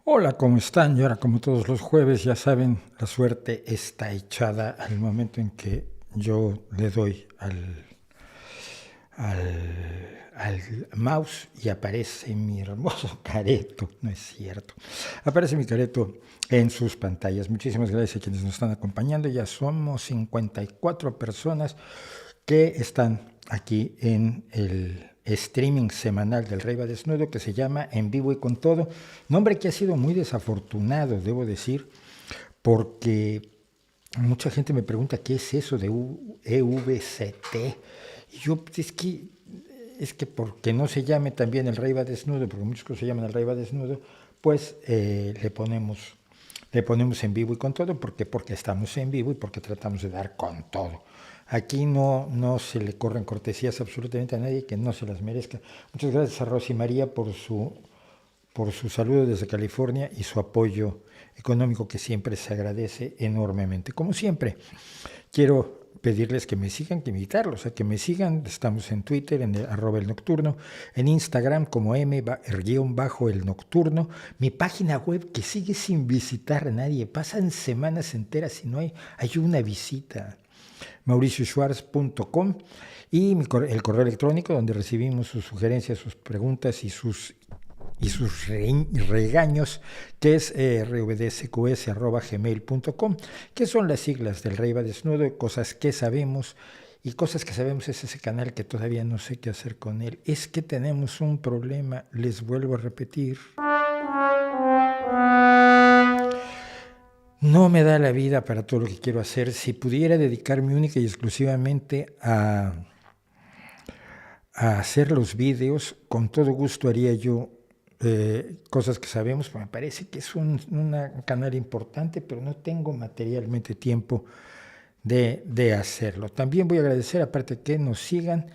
Hola, ¿cómo están? Y ahora, como todos los jueves, ya saben, la suerte está echada al momento en que yo le doy al mouse y aparece mi hermoso careto. No es cierto. Aparece mi careto en sus pantallas. Muchísimas gracias a quienes nos están acompañando. Ya somos 54 personas que están aquí en el streaming semanal del Rey va Desnudo, que se llama En Vivo y con Todo, nombre que ha sido muy desafortunado, debo decir, porque mucha gente me pregunta qué es eso de EVCT, y yo es que porque no se llame también el Rey va Desnudo, porque muchos cosas se llaman el Rey va Desnudo, pues le ponemos en vivo y con todo, porque estamos en vivo y porque tratamos de dar con todo. Aquí no se le corren cortesías absolutamente a nadie que no se las merezca. Muchas gracias a Rosy María por su saludo desde California y su apoyo económico, que siempre se agradece enormemente. Como siempre, quiero pedirles que me sigan, que invitarlos a que me sigan. Estamos en Twitter, en @el nocturno, en Instagram como M-el nocturno, mi página web que sigue sin visitar a nadie, pasan semanas enteras y no hay una visita, mauricioschwarz.com, y el correo electrónico donde recibimos sus sugerencias, sus preguntas y sus regaños, que es rvdsqs@gmail.com, que son las siglas del Rey va Desnudo, cosas que sabemos. Y cosas que sabemos es ese canal que todavía no sé qué hacer con él. Es que tenemos un problema, les vuelvo a repetir. No me da la vida para todo lo que quiero hacer. Si pudiera dedicarme única y exclusivamente a hacer los vídeos, con todo gusto haría yo cosas que sabemos. Me parece que es un canal importante, pero no tengo materialmente tiempo de hacerlo. También voy a agradecer, aparte, que nos sigan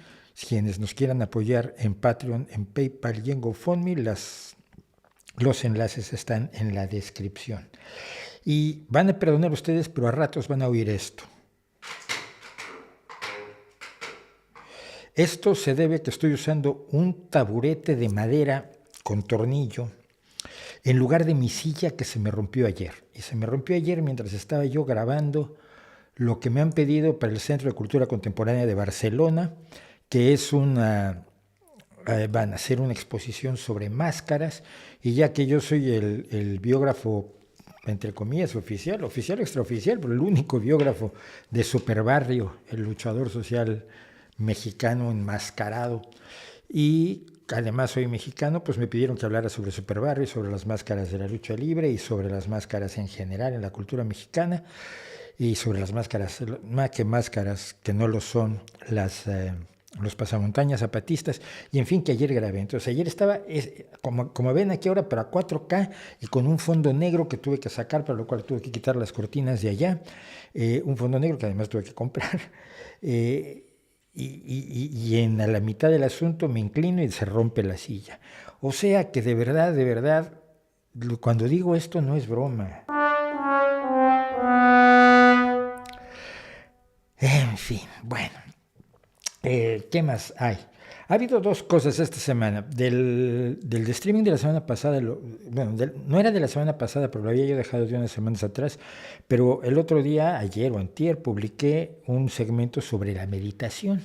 quienes nos quieran apoyar en Patreon, en PayPal y en GoFundMe. Los enlaces están en la descripción. Y van a perdonar ustedes, pero a ratos van a oír esto. Esto se debe a que estoy usando un taburete de madera con tornillo en lugar de mi silla, que se me rompió ayer. Y se me rompió ayer mientras estaba yo grabando lo que me han pedido para el Centro de Cultura Contemporánea de Barcelona, que es van a hacer una exposición sobre máscaras, y ya que yo soy el biógrafo, entre comillas, oficial o extraoficial, pero el único biógrafo de Superbarrio, el luchador social mexicano enmascarado, y además soy mexicano, pues me pidieron que hablara sobre Superbarrio, sobre las máscaras de la lucha libre y sobre las máscaras en general en la cultura mexicana, y sobre las máscaras, más que máscaras que no lo son, los pasamontañas zapatistas, y en fin, que ayer grabé. Entonces ayer estaba, como ven aquí ahora, pero a 4K y con un fondo negro que tuve que sacar, para lo cual tuve que quitar las cortinas de allá, un fondo negro que además tuve que comprar, y en la mitad del asunto me inclino y se rompe la silla. O sea que de verdad, cuando digo esto no es broma. En fin, bueno. ¿Qué más hay? Ha habido dos cosas esta semana. Del streaming de la semana pasada, no era de la semana pasada, pero lo había yo dejado de unas semanas atrás, pero el otro día, ayer o antier, publiqué un segmento sobre la meditación.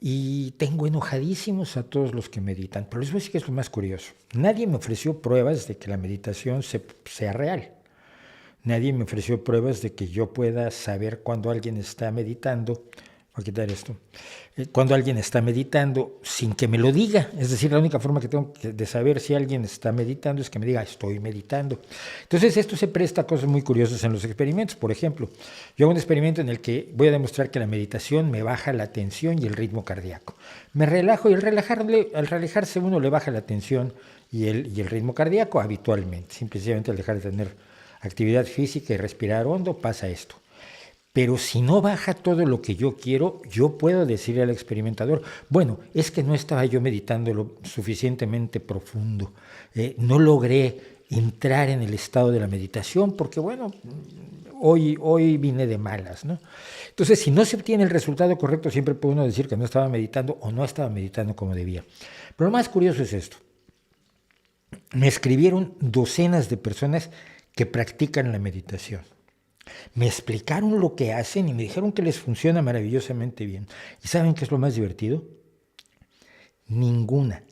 Y tengo enojadísimos a todos los que meditan, pero les voy a decir que es lo más curioso. Nadie me ofreció pruebas de que la meditación sea real. Nadie me ofreció pruebas de que yo pueda saber cuando alguien está meditando. Voy a quitar esto. Cuando alguien está meditando sin que me lo diga. Es decir, la única forma que tengo de saber si alguien está meditando es que me diga, estoy meditando. Entonces, esto se presta a cosas muy curiosas en los experimentos. Por ejemplo, yo hago un experimento en el que voy a demostrar que la meditación me baja la tensión y el ritmo cardíaco. Me relajo, y al relajarse uno le baja la tensión y el ritmo cardíaco habitualmente. Simplemente al dejar de tener actividad física y respirar hondo pasa esto. Pero si no baja todo lo que yo quiero, yo puedo decirle al experimentador, bueno, es que no estaba yo meditando lo suficientemente profundo, no logré entrar en el estado de la meditación porque, bueno, hoy vine de malas, ¿no? Entonces, si no se obtiene el resultado correcto, siempre puede uno decir que no estaba meditando o no estaba meditando como debía. Pero lo más curioso es esto. me escribieron docenas de personas que practican la meditación. Me explicaron lo que hacen y me dijeron que les funciona maravillosamente bien. ¿Y saben qué es lo más divertido? Ninguna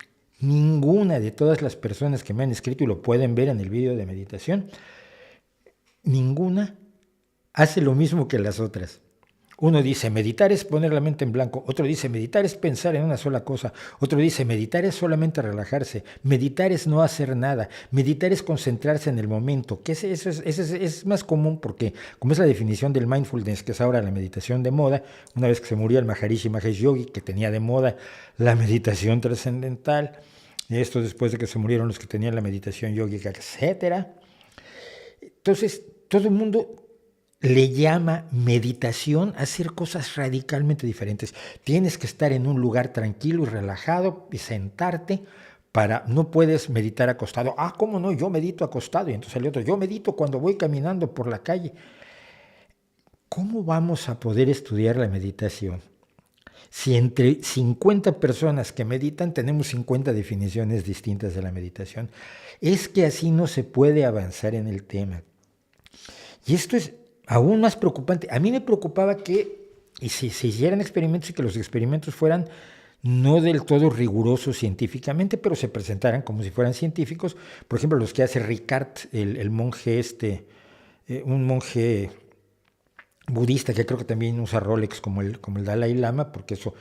de todas las personas que me han escrito, y lo pueden ver en el vídeo de meditación, ninguna hace lo mismo que las otras. Uno dice, meditar es poner la mente en blanco. Otro dice, meditar es pensar en una sola cosa. Otro dice, meditar es solamente relajarse. Meditar es no hacer nada. Meditar es concentrarse en el momento. Que eso es más común porque, como es la definición del mindfulness, que es ahora la meditación de moda, una vez que se murió el Maharishi Mahesh Yogi, que tenía de moda la meditación trascendental, esto después de que se murieron los que tenían la meditación yógica, etc. Entonces, todo el mundo le llama meditación a hacer cosas radicalmente diferentes. Tienes que estar en un lugar tranquilo y relajado y sentarte no puedes meditar acostado. Ah, ¿cómo no? Yo medito acostado. Y entonces el otro, yo medito cuando voy caminando por la calle. ¿Cómo vamos a poder estudiar la meditación? Si entre 50 personas que meditan tenemos 50 definiciones distintas de la meditación. Es que así no se puede avanzar en el tema. Y esto es aún más preocupante. A mí me preocupaba que se hicieran experimentos y que los experimentos fueran no del todo rigurosos científicamente, pero se presentaran como si fueran científicos. Por ejemplo, los que hace Ricard, el monje un monje budista que creo que también usa Rolex como el Dalai Lama, porque eso,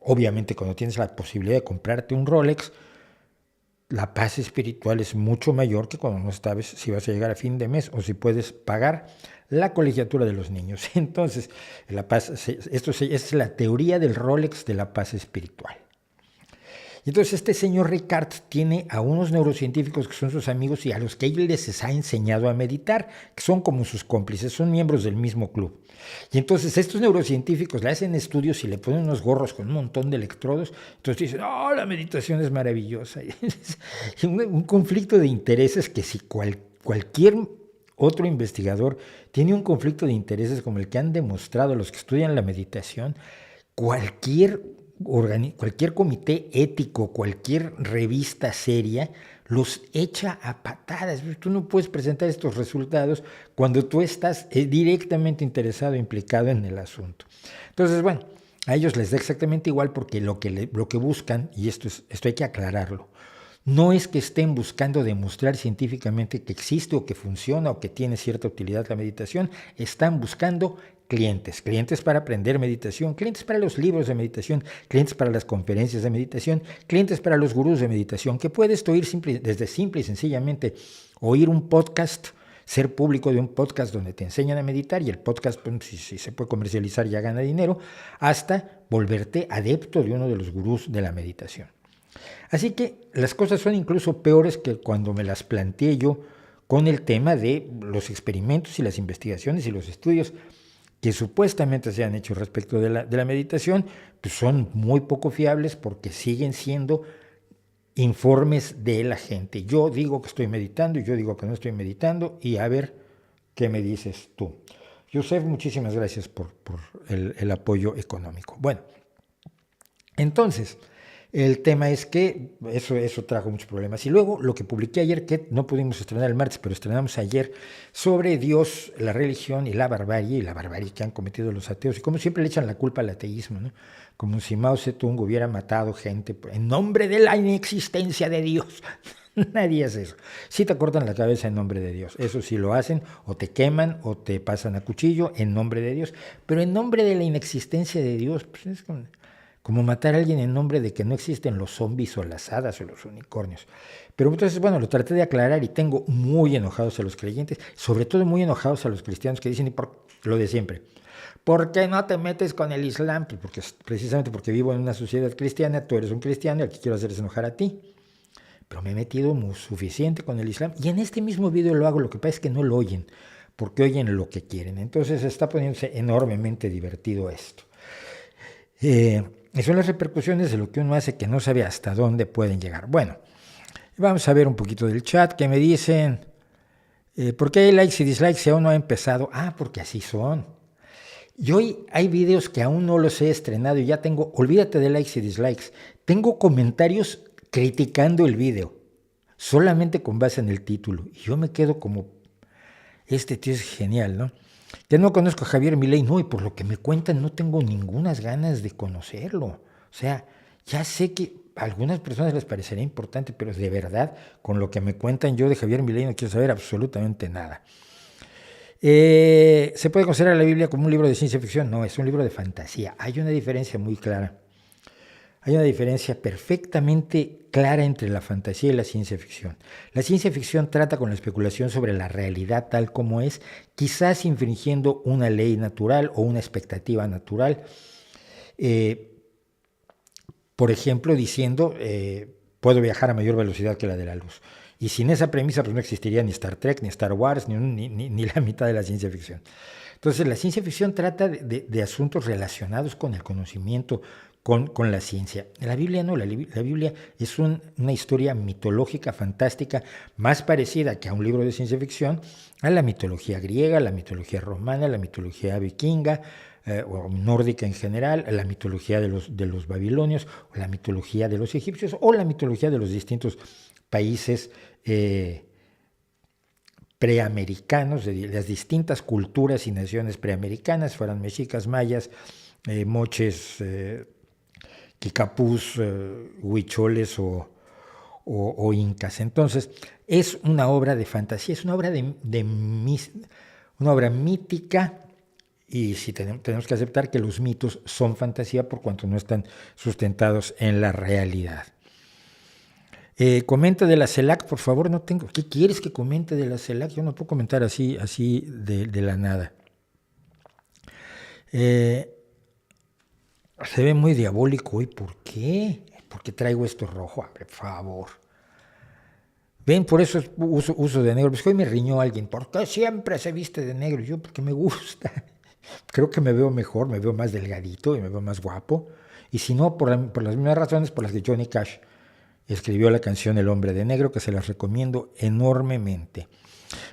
obviamente, cuando tienes la posibilidad de comprarte un Rolex, la paz espiritual es mucho mayor que cuando no sabes si vas a llegar a fin de mes o si puedes pagar la colegiatura de los niños. Entonces, esto es la teoría del Rolex de la paz espiritual. Y entonces este señor Ricard tiene a unos neurocientíficos que son sus amigos y a los que él les ha enseñado a meditar, que son como sus cómplices, son miembros del mismo club. Y entonces estos neurocientíficos le hacen estudios y le ponen unos gorros con un montón de electrodos. Entonces dicen, oh, la meditación es maravillosa. Y un conflicto de intereses que si cualquier otro investigador tiene un conflicto de intereses como el que han demostrado los que estudian la meditación, cualquier comité ético, cualquier revista seria, los echa a patadas. Tú no puedes presentar estos resultados cuando tú estás directamente interesado, implicado en el asunto. Entonces, bueno, a ellos les da exactamente igual porque lo que buscan, y esto hay que aclararlo, no es que estén buscando demostrar científicamente que existe o que funciona o que tiene cierta utilidad la meditación, están buscando clientes para aprender meditación, clientes para los libros de meditación, clientes para las conferencias de meditación, clientes para los gurús de meditación, que puedes oír desde simple y sencillamente oír un podcast, ser público de un podcast donde te enseñan a meditar y el podcast, si se puede comercializar, ya gana dinero, hasta volverte adepto de uno de los gurús de la meditación. Así que las cosas son incluso peores que cuando me las planteé yo con el tema de los experimentos y las investigaciones y los estudios que supuestamente se han hecho respecto de la meditación, pues son muy poco fiables porque siguen siendo informes de la gente. Yo digo que estoy meditando y yo digo que no estoy meditando y a ver qué me dices tú. Joseph, muchísimas gracias por el apoyo económico. Bueno, entonces, el tema es que eso trajo muchos problemas. Y luego lo que publiqué ayer, que no pudimos estrenar el martes, pero estrenamos ayer, sobre Dios, la religión y la barbarie que han cometido los ateos. Y como siempre le echan la culpa al ateísmo, ¿no? Como si Mao Zedong hubiera matado gente en nombre de la inexistencia de Dios. Nadie hace eso. Sí te cortan la cabeza en nombre de Dios. Eso sí lo hacen, o te queman, o te pasan a cuchillo en nombre de Dios. Pero en nombre de la inexistencia de Dios, pues es como matar a alguien en nombre de que no existen los zombies o las hadas o los unicornios. Pero entonces, bueno, lo traté de aclarar y tengo muy enojados a los creyentes, sobre todo muy enojados a los cristianos que dicen, y por lo de siempre, ¿por qué no te metes con el Islam? Pues precisamente porque vivo en una sociedad cristiana, tú eres un cristiano y al que quiero hacer es enojar a ti. Pero me he metido muy suficiente con el Islam y en este mismo video lo hago, lo que pasa es que no lo oyen, porque oyen lo que quieren. Entonces está poniéndose enormemente divertido esto. Y son las repercusiones de lo que uno hace que no sabe hasta dónde pueden llegar. Bueno, vamos a ver un poquito del chat que me dicen, ¿por qué hay likes y dislikes si aún no ha empezado? Ah, porque así son. Y hoy hay videos que aún no los he estrenado y ya olvídate de likes y dislikes, tengo comentarios criticando el video. solamente con base en el título. Y yo me quedo como, este tío es genial, ¿no? Ya no conozco a Javier Milei, no, y por lo que me cuentan no tengo ninguna ganas de conocerlo. O sea, ya sé que a algunas personas les parecería importante, pero de verdad, con lo que me cuentan yo de Javier Milei no quiero saber absolutamente nada. ¿Se puede considerar la Biblia como un libro de ciencia ficción? No, es un libro de fantasía. Hay una diferencia muy clara. Hay una diferencia perfectamente clara entre la fantasía y la ciencia ficción. La ciencia ficción trata con la especulación sobre la realidad tal como es, quizás infringiendo una ley natural o una expectativa natural. Por ejemplo, diciendo, puedo viajar a mayor velocidad que la de la luz. Y sin esa premisa pues no existiría ni Star Trek, ni Star Wars, ni la mitad de la ciencia ficción. Entonces la ciencia ficción trata de asuntos relacionados con el conocimiento, con la ciencia. La Biblia no, la Biblia es una historia mitológica, fantástica, más parecida que a un libro de ciencia ficción, a la mitología griega, a la mitología romana, a la mitología vikinga, o nórdica en general, a la mitología de los babilonios, o la mitología de los egipcios, o la mitología de los distintos países preamericanos, de las distintas culturas y naciones preamericanas, fueran mexicas, mayas, moches, quicapús, huicholes o incas. Entonces, es una obra de fantasía, es una obra, una obra mítica, y sí tenemos que aceptar que los mitos son fantasía por cuanto no están sustentados en la realidad. Comenta de la CELAC, por favor. No tengo. ¿Qué quieres que comente de la CELAC? Yo no puedo comentar así de la nada. Se ve muy diabólico hoy. ¿Por qué? ¿Por qué traigo esto rojo? Por favor. Ven, por eso uso de negro. Pues hoy me riñó alguien. ¿Por qué siempre se viste de negro? Yo, porque me gusta. Creo que me veo mejor, me veo más delgadito y me veo más guapo. Y si no, por las mismas razones por las que Johnny Cash escribió la canción El Hombre de Negro, que se las recomiendo enormemente.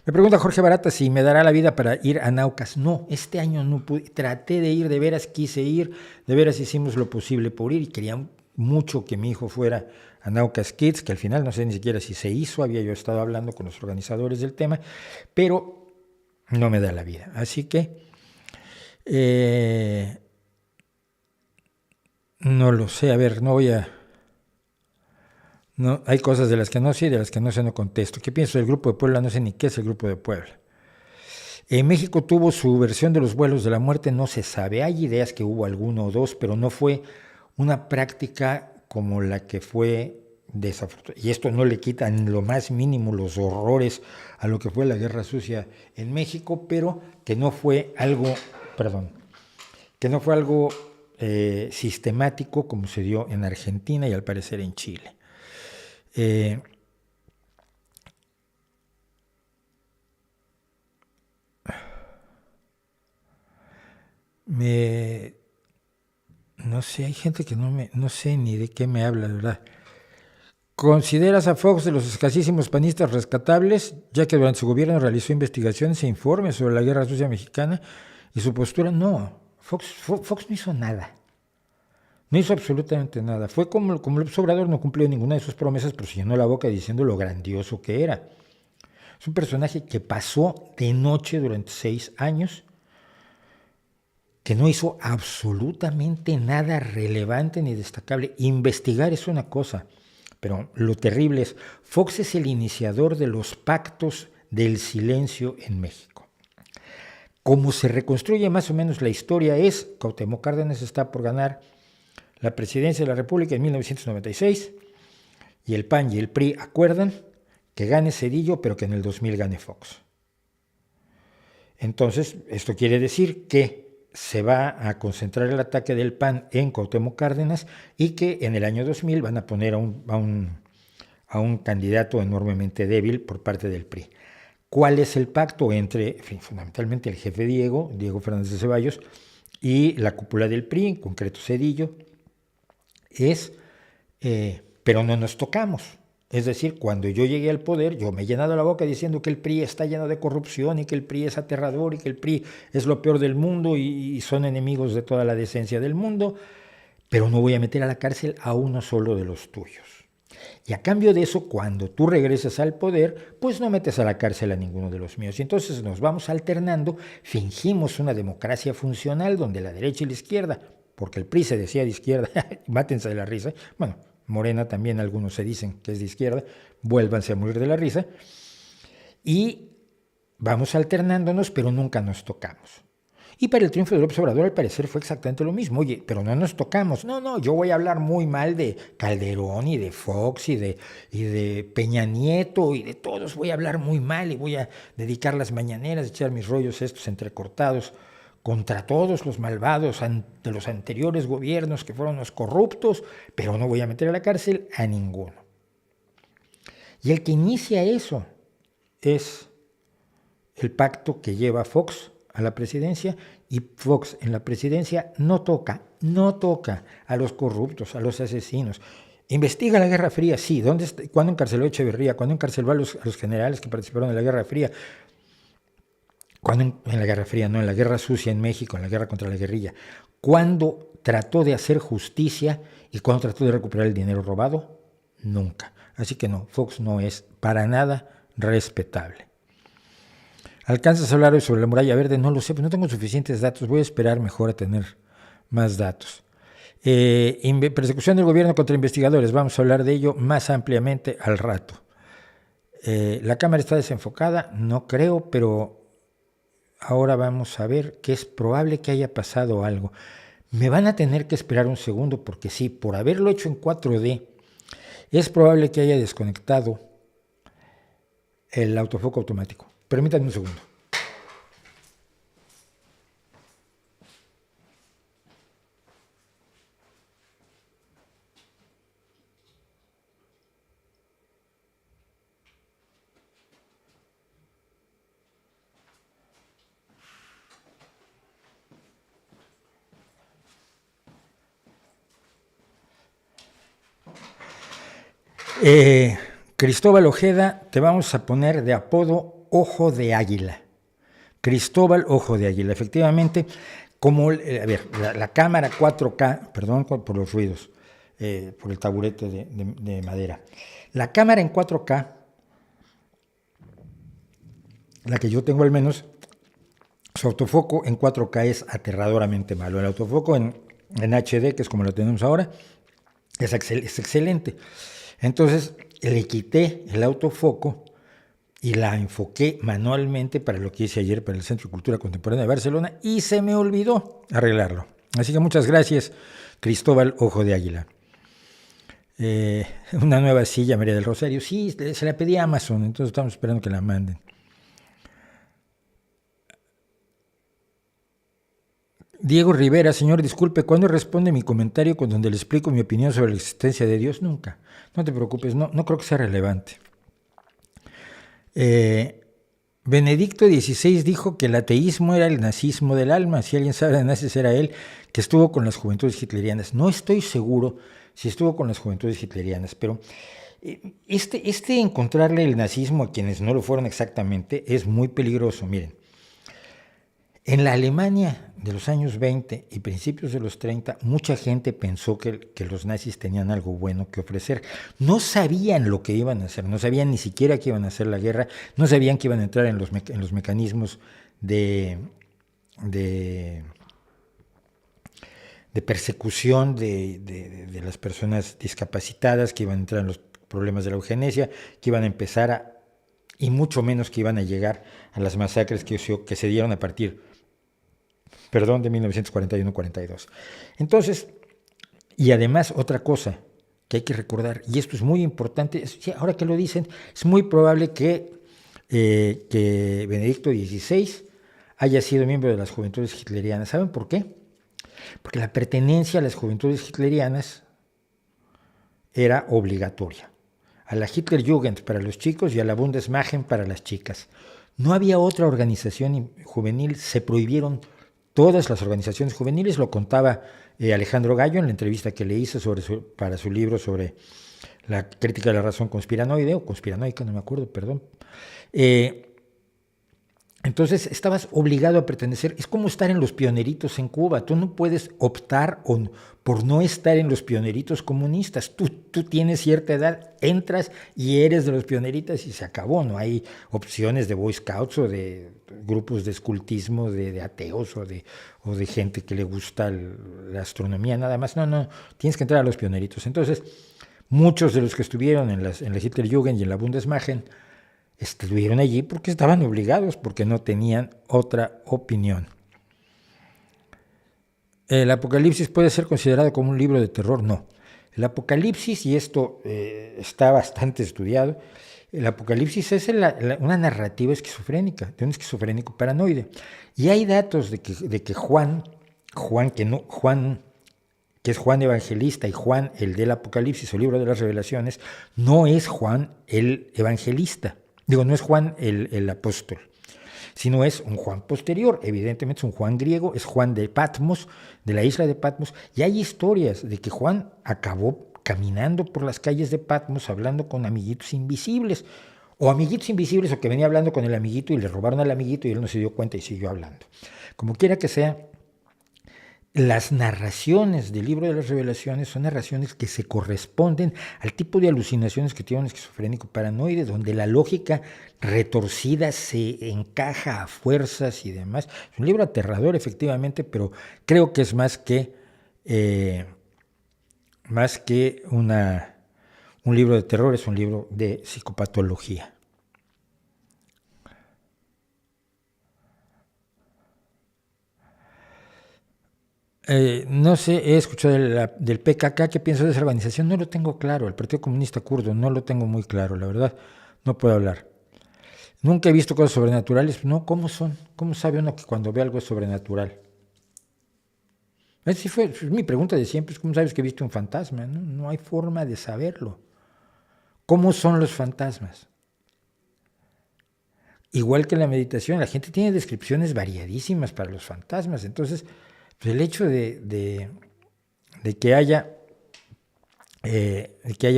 Me pregunta Jorge Barata si me dará la vida para ir a Naucas. No, este año no pude. Traté de ir, de veras quise ir, de veras hicimos lo posible por ir y quería mucho que mi hijo fuera a Naucas Kids, que al final no sé ni siquiera si se hizo, había yo estado hablando con los organizadores del tema, pero no me da la vida. Así que no lo sé, a ver, no voy a... No, hay cosas de las que no sé y de las que no sé no contesto. ¿Qué pienso del Grupo de Puebla? No sé ni qué es el Grupo de Puebla. México tuvo su versión de los vuelos de la muerte, no se sabe. Hay ideas que hubo alguno o dos, pero no fue una práctica como la que fue desafortunada. Y esto no le quita en lo más mínimo los horrores a lo que fue la Guerra Sucia en México, pero que no fue algo, sistemático como se dio en Argentina y al parecer en Chile. No sé, hay gente que no sé ni de qué me habla, de verdad. ¿Consideras a Fox de los escasísimos panistas rescatables, ya que durante su gobierno realizó investigaciones e informes sobre la Guerra Sucia Mexicana y su postura? No, Fox no hizo nada. No hizo absolutamente nada. Fue como López Obrador no cumplió ninguna de sus promesas, pero se llenó la boca diciendo lo grandioso que era. Es un personaje que pasó de noche durante 6 años, que no hizo absolutamente nada relevante ni destacable. Investigar es una cosa, pero lo terrible es, Fox es el iniciador de los pactos del silencio en México. Como se reconstruye más o menos la historia es, Cuauhtémoc Cárdenas está por ganar la presidencia de la República en 1996 y el PAN y el PRI acuerdan que gane Zedillo, pero que en el 2000 gane Fox. Entonces, esto quiere decir que se va a concentrar el ataque del PAN en Cuauhtémoc Cárdenas y que en el año 2000 van a poner a un candidato enormemente débil por parte del PRI. ¿Cuál es el pacto entre, fundamentalmente, el jefe Diego Fernández de Ceballos, y la cúpula del PRI, en concreto Zedillo? Pero no nos tocamos. Es decir, cuando yo llegué al poder, yo me he llenado la boca diciendo que el PRI está lleno de corrupción y que el PRI es aterrador y que el PRI es lo peor del mundo y son enemigos de toda la decencia del mundo, pero no voy a meter a la cárcel a uno solo de los tuyos. Y a cambio de eso, cuando tú regresas al poder, pues no metes a la cárcel a ninguno de los míos. Y entonces nos vamos alternando, fingimos una democracia funcional donde la derecha y la izquierda, porque el PRI se decía de izquierda, mátense de la risa, bueno, Morena también algunos se dicen que es de izquierda, vuélvanse a morir de la risa, y vamos alternándonos, pero nunca nos tocamos. Y para el triunfo de López Obrador, al parecer, fue exactamente lo mismo. Oye, pero no nos tocamos. No, yo voy a hablar muy mal de Calderón y de Fox y de Peña Nieto y de todos. Voy a hablar muy mal y voy a dedicar las mañaneras, echar mis rollos estos entrecortados contra todos los malvados de los anteriores gobiernos que fueron los corruptos, pero no voy a meter a la cárcel a ninguno. Y el que inicia eso es el pacto que lleva Fox a la presidencia, y Fox en la presidencia no toca a los corruptos, a los asesinos. Investiga la Guerra Fría, sí. ¿Cuándo encarceló a Echeverría? ¿Cuándo encarceló a los generales que participaron en la Guerra Fría? ¿Cuándo en la Guerra Fría? No, en la Guerra Sucia en México, en la guerra contra la guerrilla. ¿Cuándo trató de hacer justicia y cuándo trató de recuperar el dinero robado? Nunca. Así que no, Fox no es para nada respetable. ¿Alcanzas a hablar hoy sobre la muralla verde? No lo sé, pero no tengo suficientes datos. Voy a esperar mejor a tener más datos. Persecución del gobierno contra investigadores. Vamos a hablar de ello más ampliamente al rato. ¿La cámara está desenfocada? No creo, pero ahora vamos a ver que es probable que haya pasado algo. Me van a tener que esperar un segundo porque sí, por haberlo hecho en 4D, es probable que haya desconectado el autofoco automático. Permítanme un segundo. Cristóbal Ojeda, te vamos a poner de apodo Ojo de Águila. Cristóbal Ojo de Águila. Efectivamente, como la cámara 4K, perdón por los ruidos, por el taburete de madera. La cámara en 4K, la que yo tengo al menos, su autofoco en 4K es aterradoramente malo. El autofoco en HD, que es como lo tenemos ahora, es excelente. Entonces le quité el autofoco y la enfoqué manualmente para lo que hice ayer para el Centro de Cultura Contemporánea de Barcelona y se me olvidó arreglarlo. Así que muchas gracias, Cristóbal Ojo de Águila. Una nueva silla, María del Rosario. Sí, se la pedí a Amazon, entonces estamos esperando que la manden. Diego Rivera, señor, disculpe, ¿cuándo responde mi comentario con donde le explico mi opinión sobre la existencia de Dios? Nunca. No te preocupes, no creo que sea relevante. Benedicto XVI dijo que el ateísmo era el nazismo del alma. Si alguien sabe de nazis era él, que estuvo con las juventudes hitlerianas. No estoy seguro si estuvo con las juventudes hitlerianas, pero encontrarle el nazismo a quienes no lo fueron exactamente es muy peligroso. Miren, en la Alemania de los años 20 y principios de los 30, mucha gente pensó que los nazis tenían algo bueno que ofrecer. No sabían lo que iban a hacer, no sabían ni siquiera que iban a hacer la guerra, no sabían que iban a entrar en los mecanismos de persecución de las personas discapacitadas, que iban a entrar en los problemas de la eugenesia, que iban a empezar y mucho menos que iban a llegar a las masacres que se dieron a partir de 1941-42. Entonces, y además otra cosa que hay que recordar, y esto es muy importante, ahora que lo dicen, es muy probable que Benedicto XVI haya sido miembro de las juventudes hitlerianas. ¿Saben por qué? Porque la pertenencia a las juventudes hitlerianas era obligatoria. A la Hitlerjugend para los chicos y a la Bundesmachen para las chicas. No había otra organización juvenil, se prohibieron todas las organizaciones juveniles. Lo contaba Alejandro Gallo en la entrevista que le hice para su libro sobre la crítica de la razón conspiranoide o conspiranoica, no me acuerdo, perdón. En Entonces estabas obligado a pertenecer. Es como estar en los pioneritos en Cuba. Tú no puedes optar por no estar en los pioneritos comunistas. Tú tienes cierta edad, entras y eres de los pioneritas y se acabó. No hay opciones de Boy Scouts o de grupos de escultismo, de ateos o de gente que le gusta la astronomía, nada más. No, tienes que entrar a los pioneritos. Entonces, muchos de los que estuvieron en la Hitlerjugend y en la Bundesmachen estuvieron allí porque estaban obligados, porque no tenían otra opinión. ¿El Apocalipsis puede ser considerado como un libro de terror? No. El Apocalipsis, y esto está bastante estudiado, el Apocalipsis es una narrativa esquizofrénica, de un esquizofrénico paranoide. Y hay datos de que Juan, que es Juan Evangelista, y Juan, el del Apocalipsis, o libro de las revelaciones, no es Juan el Evangelista. Digo, no es Juan el apóstol, sino es un Juan posterior. Evidentemente es un Juan griego, es Juan de Patmos, de la isla de Patmos. Y hay historias de que Juan acabó caminando por las calles de Patmos hablando con amiguitos invisibles, o que venía hablando con el amiguito y le robaron al amiguito y él no se dio cuenta y siguió hablando. Como quiera que sea, las narraciones del libro de las revelaciones son narraciones que se corresponden al tipo de alucinaciones que tiene un esquizofrénico paranoide, donde la lógica retorcida se encaja a fuerzas y demás. Es un libro aterrador, efectivamente, pero creo que es más que un libro de terror, es un libro de psicopatología. No sé, he escuchado del PKK. ¿Qué pienso de esa organización? No lo tengo claro. El Partido Comunista Kurdo no lo tengo muy claro, la verdad. No puedo hablar. Nunca he visto cosas sobrenaturales. No, ¿cómo son? ¿Cómo sabe uno que cuando ve algo es sobrenatural? Esa fue mi pregunta de siempre. ¿Cómo sabes que viste un fantasma? No hay forma de saberlo. ¿Cómo son los fantasmas? Igual que en la meditación, la gente tiene descripciones variadísimas para los fantasmas. Entonces, pues el hecho de que haya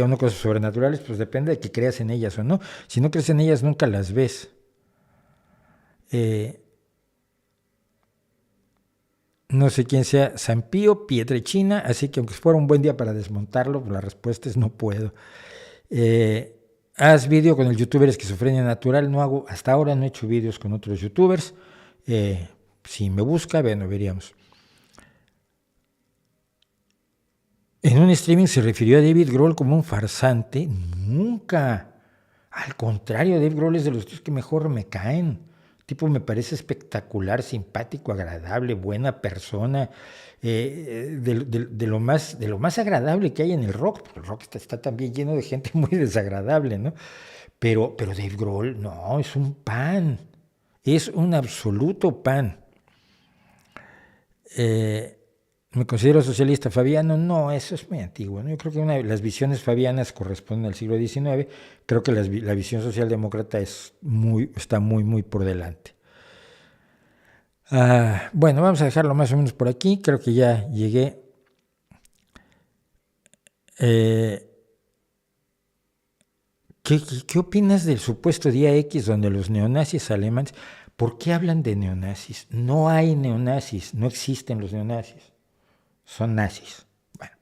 una cosas sobrenaturales, pues depende de que creas en ellas o no. Si no crees en ellas, nunca las ves. No sé quién sea San Pío Pietrechina, así que aunque fuera un buen día para desmontarlo, la respuesta es no puedo. Haz vídeo con el youtuber Esquizofrenia Natural. No hago, hasta ahora no he hecho vídeos con otros youtubers. Si me busca, bueno, veríamos. En un streaming se refirió a David Grohl como un farsante. Nunca. Al contrario, Dave Grohl es de los tíos que mejor me caen. El tipo me parece espectacular, simpático, agradable, buena persona. De lo más agradable que hay en el rock. Porque el rock está también lleno de gente muy desagradable, ¿no? Pero Dave Grohl, no, es un pan. Es un absoluto pan. ¿Me considero socialista fabiano? No, eso es muy antiguo, ¿no? Yo creo que las visiones fabianas corresponden al siglo XIX. Creo que la visión socialdemócrata está muy por delante. Bueno, vamos a dejarlo más o menos por aquí. Creo que ya llegué. ¿Qué opinas del supuesto día X donde los neonazis alemanes... ¿Por qué hablan de neonazis? No hay neonazis, no existen los neonazis. Son nazis. Bueno,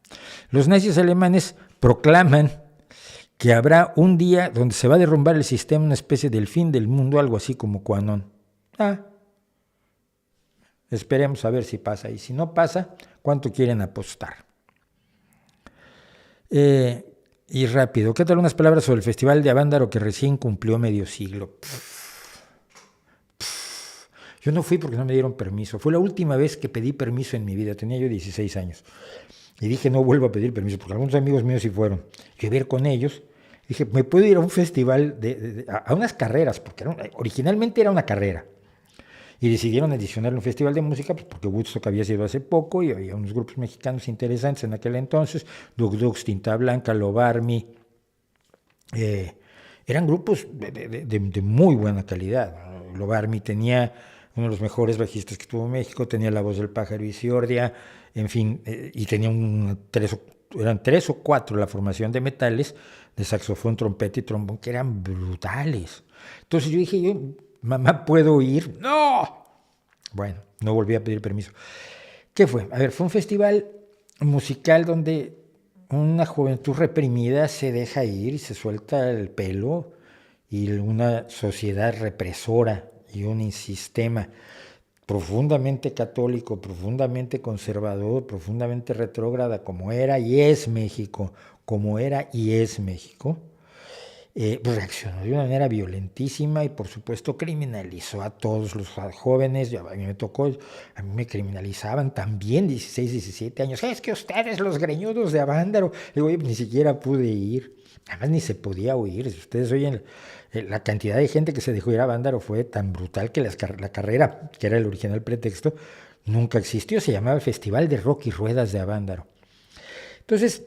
los nazis alemanes proclaman que habrá un día donde se va a derrumbar el sistema, una especie del fin del mundo, algo así como QAnon. Esperemos a ver si pasa. Y si no pasa, ¿cuánto quieren apostar? Y rápido, ¿qué tal unas palabras sobre el Festival de Avándaro que recién cumplió medio siglo? Yo no fui porque no me dieron permiso. Fue la última vez que pedí permiso en mi vida. Tenía yo 16 años. Y dije, no vuelvo a pedir permiso, porque algunos amigos míos sí fueron. Yo iba a ir con ellos. Dije, ¿me puedo ir a un festival, a unas carreras? Porque originalmente era una carrera. Y decidieron adicionar un festival de música, pues porque Woodstock había sido hace poco y había unos grupos mexicanos interesantes en aquel entonces. Duk Duk, Tinta Blanca, Love Army. Eran grupos de muy buena calidad. Love Army tenía uno de los mejores bajistas que tuvo México, tenía la voz del Pájaro Isiordia, en fin, y tenía eran 3 o 4 la formación de metales, de saxofón, trompeta y trombón, que eran brutales. Entonces yo dije, mamá, ¿puedo ir? ¡No! Bueno, no volví a pedir permiso. ¿Qué fue? A ver, fue un festival musical donde una juventud reprimida se deja ir y se suelta el pelo, y una sociedad represora y un sistema profundamente católico, profundamente conservador, profundamente retrógrada, como era y es México, pues reaccionó de una manera violentísima y por supuesto criminalizó a todos los jóvenes. A mí me tocó, a mí me criminalizaban también 16, 17 años. Es que ustedes los greñudos de Avándaro, digo, ni siquiera pude ir, además ni se podía oír. Si ustedes oyen la cantidad de gente que se dejó ir a Avándaro fue tan brutal que la carrera, que era el original pretexto, nunca existió. Se llamaba el Festival de Rock y Ruedas de Avándaro. Entonces,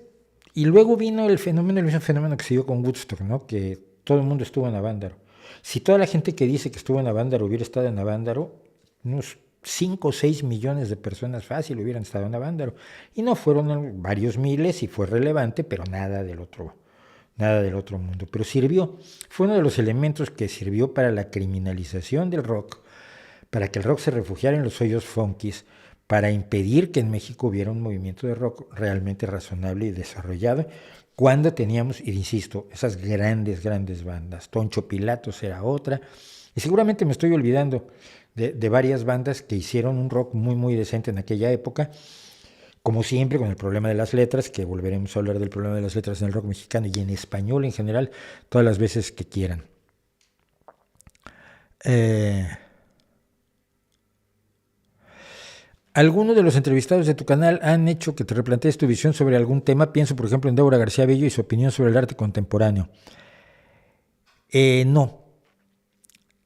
y luego vino el mismo fenómeno que se dio con Woodstock, ¿no? Que todo el mundo estuvo en Avándaro. Si toda la gente que dice que estuvo en Avándaro hubiera estado en Avándaro, unos 5 o 6 millones de personas fácil hubieran estado en Avándaro. Y no fueron varios miles y fue relevante, pero nada del otro mundo. Pero sirvió, fue uno de los elementos que sirvió para la criminalización del rock, para que el rock se refugiara en los hoyos funkis, para impedir que en México hubiera un movimiento de rock realmente razonable y desarrollado, cuando teníamos, y insisto, esas grandes bandas. Toncho Pilatos era otra, y seguramente me estoy olvidando de varias bandas que hicieron un rock muy decente en aquella época, como siempre con el problema de las letras, que volveremos a hablar del problema de las letras en el rock mexicano y en español en general, todas las veces que quieran. Algunos de los entrevistados de tu canal han hecho que te replantees tu visión sobre algún tema. Pienso, por ejemplo, en Débora García Bello y su opinión sobre el arte contemporáneo. No.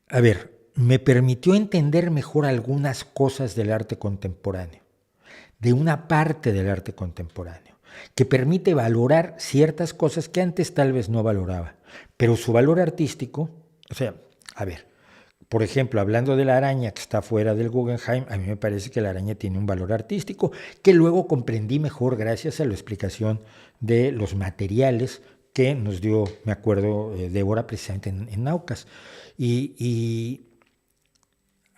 A ver, me permitió entender mejor algunas cosas del arte contemporáneo, de una parte del arte contemporáneo, que permite valorar ciertas cosas que antes tal vez no valoraba. Pero su valor artístico, o sea, a ver, por ejemplo, hablando de la araña que está fuera del Guggenheim, a mí me parece que la araña tiene un valor artístico que luego comprendí mejor gracias a la explicación de los materiales que nos dio, me acuerdo, Débora precisamente en Naucas. Y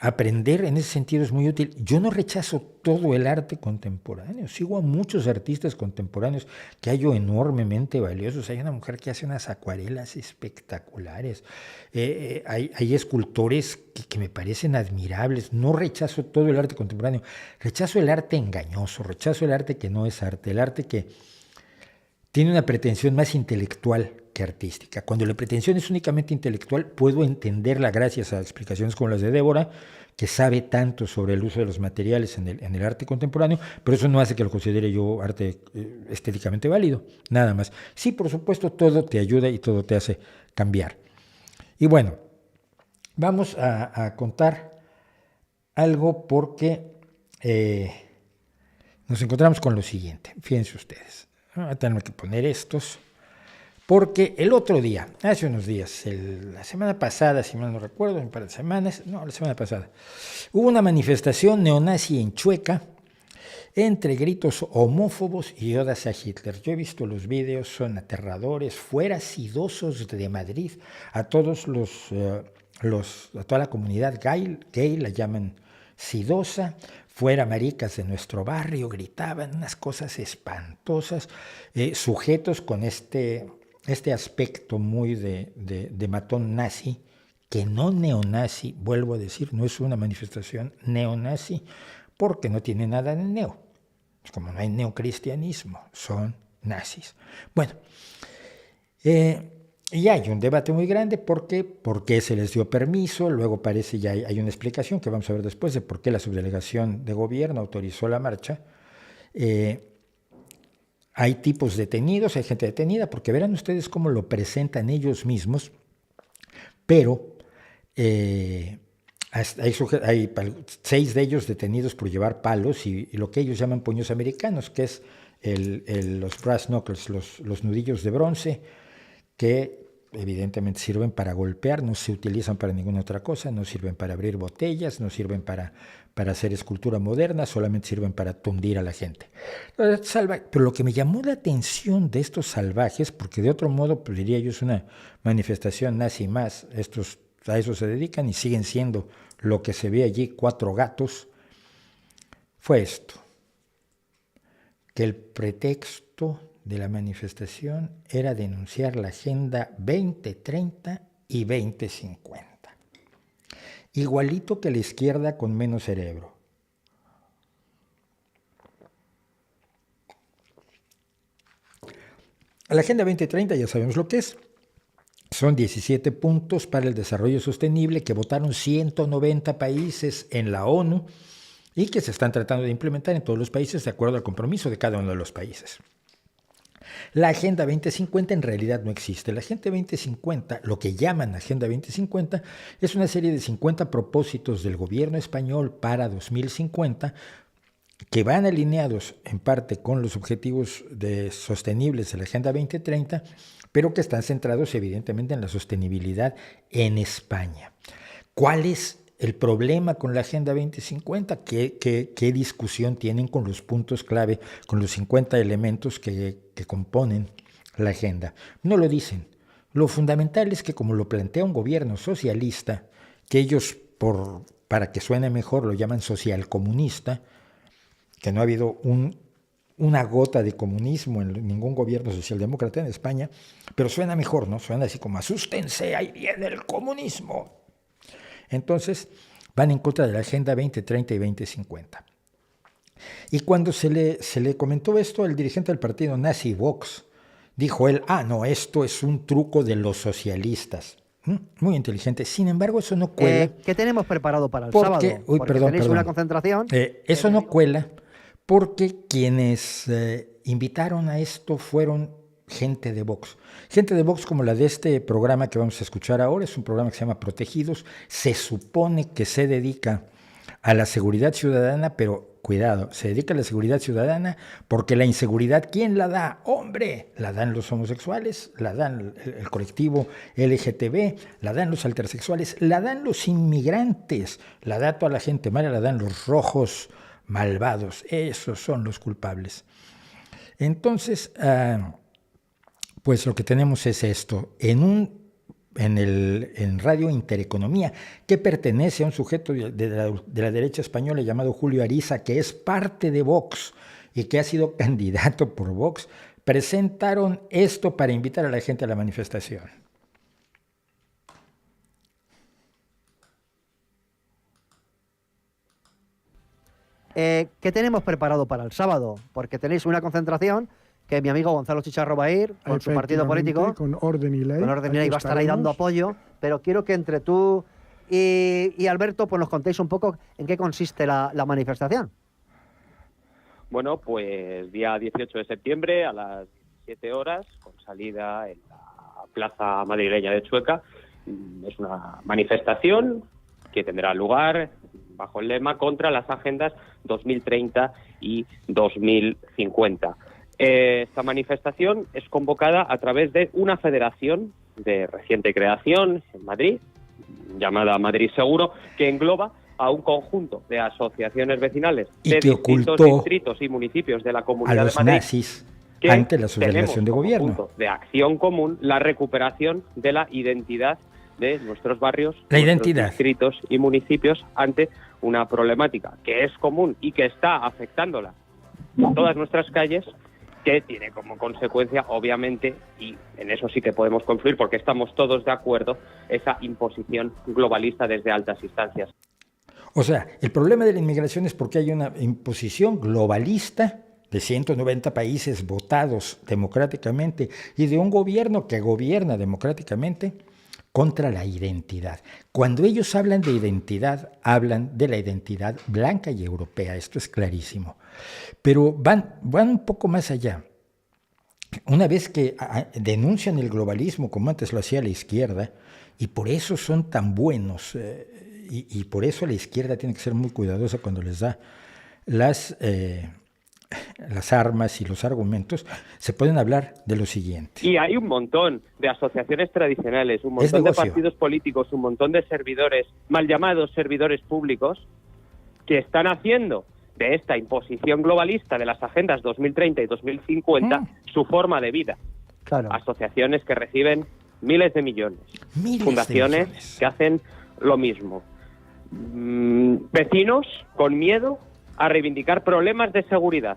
aprender en ese sentido es muy útil. Yo no rechazo todo el arte contemporáneo, sigo a muchos artistas contemporáneos que hallo enormemente valiosos. Hay una mujer que hace unas acuarelas espectaculares, hay escultores que me parecen admirables. No rechazo todo el arte contemporáneo, rechazo el arte engañoso, rechazo el arte que no es arte, el arte que tiene una pretensión más intelectual que artística. Cuando la pretensión es únicamente intelectual, puedo entenderla gracias a explicaciones como las de Débora, que sabe tanto sobre el uso de los materiales en el arte contemporáneo, pero eso no hace que lo considere yo arte estéticamente válido, nada más. Sí, por supuesto, todo te ayuda y todo te hace cambiar. Y bueno, vamos a contar algo porque nos encontramos con lo siguiente. Fíjense ustedes, voy a tener que poner estos. Porque el otro día, hace unos días, la semana pasada, si mal no recuerdo, un par de semanas, no, la semana pasada, hubo una manifestación neonazi en Chueca entre gritos homófobos y odas a Hitler. Yo he visto los videos, son aterradores. Fuera sidosos de Madrid, a todos a toda la comunidad gay la llaman sidosa. Fuera maricas de nuestro barrio, gritaban unas cosas espantosas, sujetos con este aspecto muy de matón nazi, que no neonazi, vuelvo a decir, no es una manifestación neonazi, porque no tiene nada de neo. Es como no hay neocristianismo, son nazis. Bueno, y hay un debate muy grande por qué se les dio permiso. Luego parece ya hay una explicación que vamos a ver después de por qué la subdelegación de gobierno autorizó la marcha. Hay tipos detenidos, hay gente detenida, porque verán ustedes cómo lo presentan ellos mismos, pero hay 6 de ellos detenidos por llevar palos y lo que ellos llaman puños americanos, que es los brass knuckles, los nudillos de bronce, que evidentemente sirven para golpear, no se utilizan para ninguna otra cosa, no sirven para abrir botellas, no sirven para hacer escultura moderna, solamente sirven para tundir a la gente. Pero lo que me llamó la atención de estos salvajes, porque de otro modo pues diría yo es una manifestación nazi más, estos a eso se dedican y siguen siendo lo que se ve allí, 4 gatos, fue esto, que el pretexto de la manifestación era denunciar la Agenda 2030 y 2050. Igualito que la izquierda con menos cerebro. La Agenda 2030 ya sabemos lo que es. Son 17 puntos para el desarrollo sostenible que votaron 190 países en la ONU y que se están tratando de implementar en todos los países de acuerdo al compromiso de cada uno de los países. La Agenda 2050 en realidad no existe. La Agenda 2050, lo que llaman Agenda 2050, es una serie de 50 propósitos del gobierno español para 2050 que van alineados en parte con los objetivos sostenibles de la Agenda 2030, pero que están centrados evidentemente en la sostenibilidad en España. ¿Cuál es el problema con la Agenda 2050? ¿Qué discusión tienen con los puntos clave, con los 50 elementos que componen la agenda? No lo dicen. Lo fundamental es que, como lo plantea un gobierno socialista, que ellos, para que suene mejor, lo llaman socialcomunista, que no ha habido una gota de comunismo en ningún gobierno socialdemócrata en España, pero suena mejor, ¿no? Suena así como, asústense, ahí viene el comunismo. Entonces, van en contra de la Agenda 2030 y 2050. Y cuando se le comentó esto, el dirigente del partido nazi Vox, dijo él, no, esto es un truco de los socialistas. Muy inteligente. Sin embargo, eso no cuela. ¿Qué tenemos preparado para el sábado? Porque tenéis una concentración. Eso no cuela porque quienes invitaron a esto fueron gente de Vox. Gente de Vox como la de este programa que vamos a escuchar ahora, es un programa que se llama Protegidos, se supone que se dedica a la seguridad ciudadana, pero cuidado, se dedica a la seguridad ciudadana porque la inseguridad, ¿quién la da? ¡Hombre! La dan los homosexuales, la dan el colectivo LGTB, la dan los intersexuales, la dan los inmigrantes, la da toda la gente mala, la dan los rojos malvados, esos son los culpables. Entonces, pues lo que tenemos es esto, en Radio Intereconomía, que pertenece a un sujeto de la derecha española llamado Julio Ariza, que es parte de Vox y que ha sido candidato por Vox, presentaron esto para invitar a la gente a la manifestación. ¿Qué tenemos preparado para el sábado? Porque tenéis una concentración que mi amigo Gonzalo Chicharro va a ir con su partido político. Con Orden y Ley. Con Orden y Ley va a estar ahí dando apoyo, pero quiero que entre tú y Alberto pues nos contéis un poco en qué consiste la manifestación. Bueno, pues día 18 de septiembre a las 7 horas, con salida en la plaza madrileña de Chueca. Es una manifestación que tendrá lugar bajo el lema contra las agendas 2030 y 2050. Esta manifestación es convocada a través de una federación de reciente creación en Madrid, llamada Madrid Seguro, que engloba a un conjunto de asociaciones vecinales de distintos distritos y municipios de la Comunidad de Madrid, nazis ante la sublevación de gobierno. Punto de acción común la recuperación de la identidad de nuestros barrios, distritos y municipios ante una problemática que es común y que está afectándola en todas nuestras calles, que tiene como consecuencia, obviamente, y en eso sí que podemos confluir porque estamos todos de acuerdo, esa imposición globalista desde altas instancias. O sea, el problema de la inmigración es porque hay una imposición globalista de 190 países votados democráticamente y de un gobierno que gobierna democráticamente contra la identidad. Cuando ellos hablan de identidad, hablan de la identidad blanca y europea, esto es clarísimo. Pero van un poco más allá. Una vez que denuncian el globalismo, como antes lo hacía la izquierda, y por eso son tan buenos, y por eso la izquierda tiene que ser muy cuidadosa cuando les da las armas y los argumentos, se pueden hablar de lo siguiente. Y hay un montón de asociaciones tradicionales, un montón de partidos políticos, un montón de servidores, mal llamados servidores públicos, que están haciendo de esta imposición globalista de las agendas 2030 y 2050 su forma de vida. Claro. Asociaciones que reciben miles de millones. Miles Fundaciones de millones. que hacen lo mismo. Vecinos con miedo a reivindicar problemas de seguridad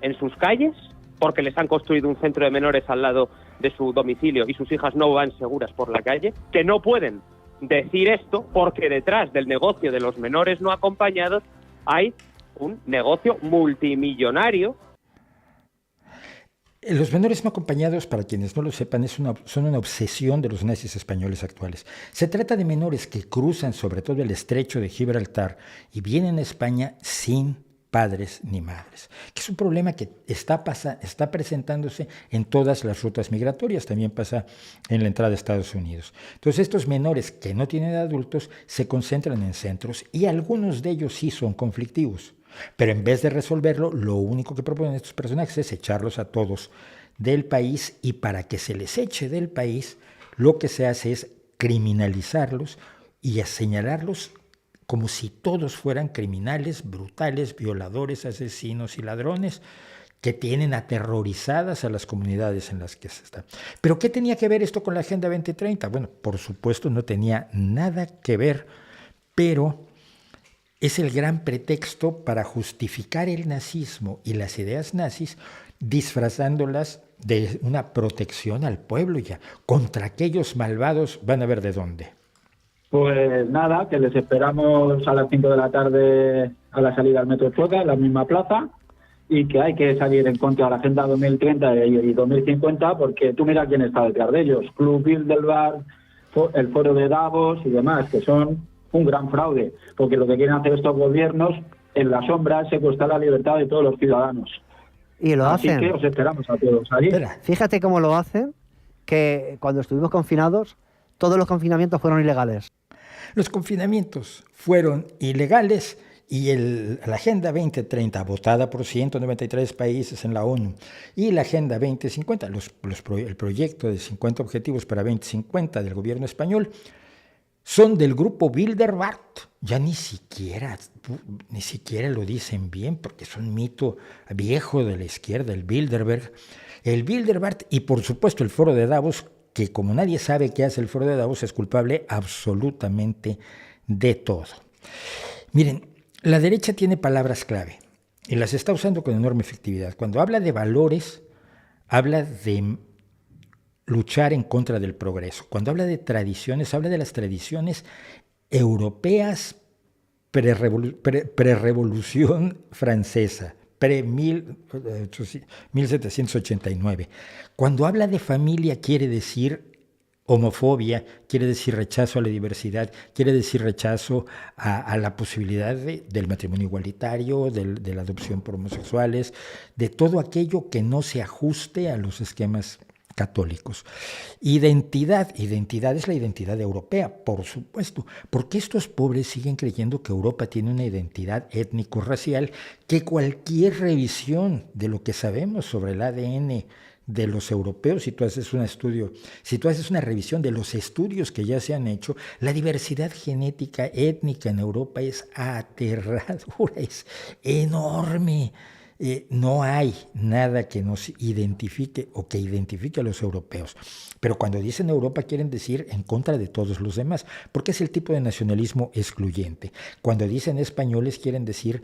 en sus calles porque les han construido un centro de menores al lado de su domicilio y sus hijas no van seguras por la calle, que no pueden decir esto porque detrás del negocio de los menores no acompañados hay un negocio multimillonario. Los menores no acompañados, para quienes no lo sepan, son una obsesión de los nazis españoles actuales. Se trata de menores que cruzan sobre todo el estrecho de Gibraltar y vienen a España sin padres ni madres, que es un problema que está presentándose en todas las rutas migratorias, también pasa en la entrada a Estados Unidos. Entonces estos menores que no tienen adultos se concentran en centros y algunos de ellos sí son conflictivos. Pero en vez de resolverlo, lo único que proponen estos personajes es echarlos a todos del país, y para que se les eche del país, lo que se hace es criminalizarlos y a señalarlos como si todos fueran criminales, brutales, violadores, asesinos y ladrones que tienen aterrorizadas a las comunidades en las que se están. ¿Pero qué tenía que ver esto con la Agenda 2030? Bueno, por supuesto no tenía nada que ver, pero es el gran pretexto para justificar el nazismo y las ideas nazis, disfrazándolas de una protección al pueblo ya. Contra aquellos malvados van a ver de dónde. Pues nada, que les esperamos a las 5 de la tarde a la salida del Metro Chueca, en la misma plaza, y que hay que salir en contra de la Agenda 2030 y 2050, porque tú mira quién está detrás de ellos. Club Bilderberg, el Foro de Davos y demás, que son un gran fraude, porque lo que quieren hacer estos gobiernos en la sombra es secuestrar la libertad de todos los ciudadanos. Y lo Así hacen. que os esperamos a todos allí. Fíjate cómo lo hacen, que cuando estuvimos confinados, todos los confinamientos fueron ilegales. Los confinamientos fueron ilegales y la Agenda 2030, votada por 193 países en la ONU, y la Agenda 2050, el proyecto de 50 objetivos para 2050 del gobierno español, son del grupo Bilderberg. Ya ni siquiera lo dicen bien, porque es un mito viejo de la izquierda, el Bilderberg y por supuesto el Foro de Davos, que como nadie sabe qué hace el Foro de Davos, es culpable absolutamente de todo. Miren, la derecha tiene palabras clave y las está usando con enorme efectividad. Cuando habla de valores, habla de luchar en contra del progreso. Cuando habla de tradiciones, habla de las tradiciones europeas pre-revolución francesa, pre-1789. Cuando habla de familia quiere decir homofobia, quiere decir rechazo a la diversidad, quiere decir rechazo a la posibilidad del matrimonio igualitario, de la adopción por homosexuales, de todo aquello que no se ajuste a los esquemas católicos. Identidad es la identidad europea, por supuesto, porque estos pobres siguen creyendo que Europa tiene una identidad étnico-racial, que cualquier revisión de lo que sabemos sobre el ADN de los europeos, si tú haces una revisión de los estudios que ya se han hecho, la diversidad genética étnica en Europa es aterradora, es enorme. No hay nada que nos identifique o que identifique a los europeos. Pero cuando dicen Europa quieren decir en contra de todos los demás, porque es el tipo de nacionalismo excluyente. Cuando dicen españoles quieren decir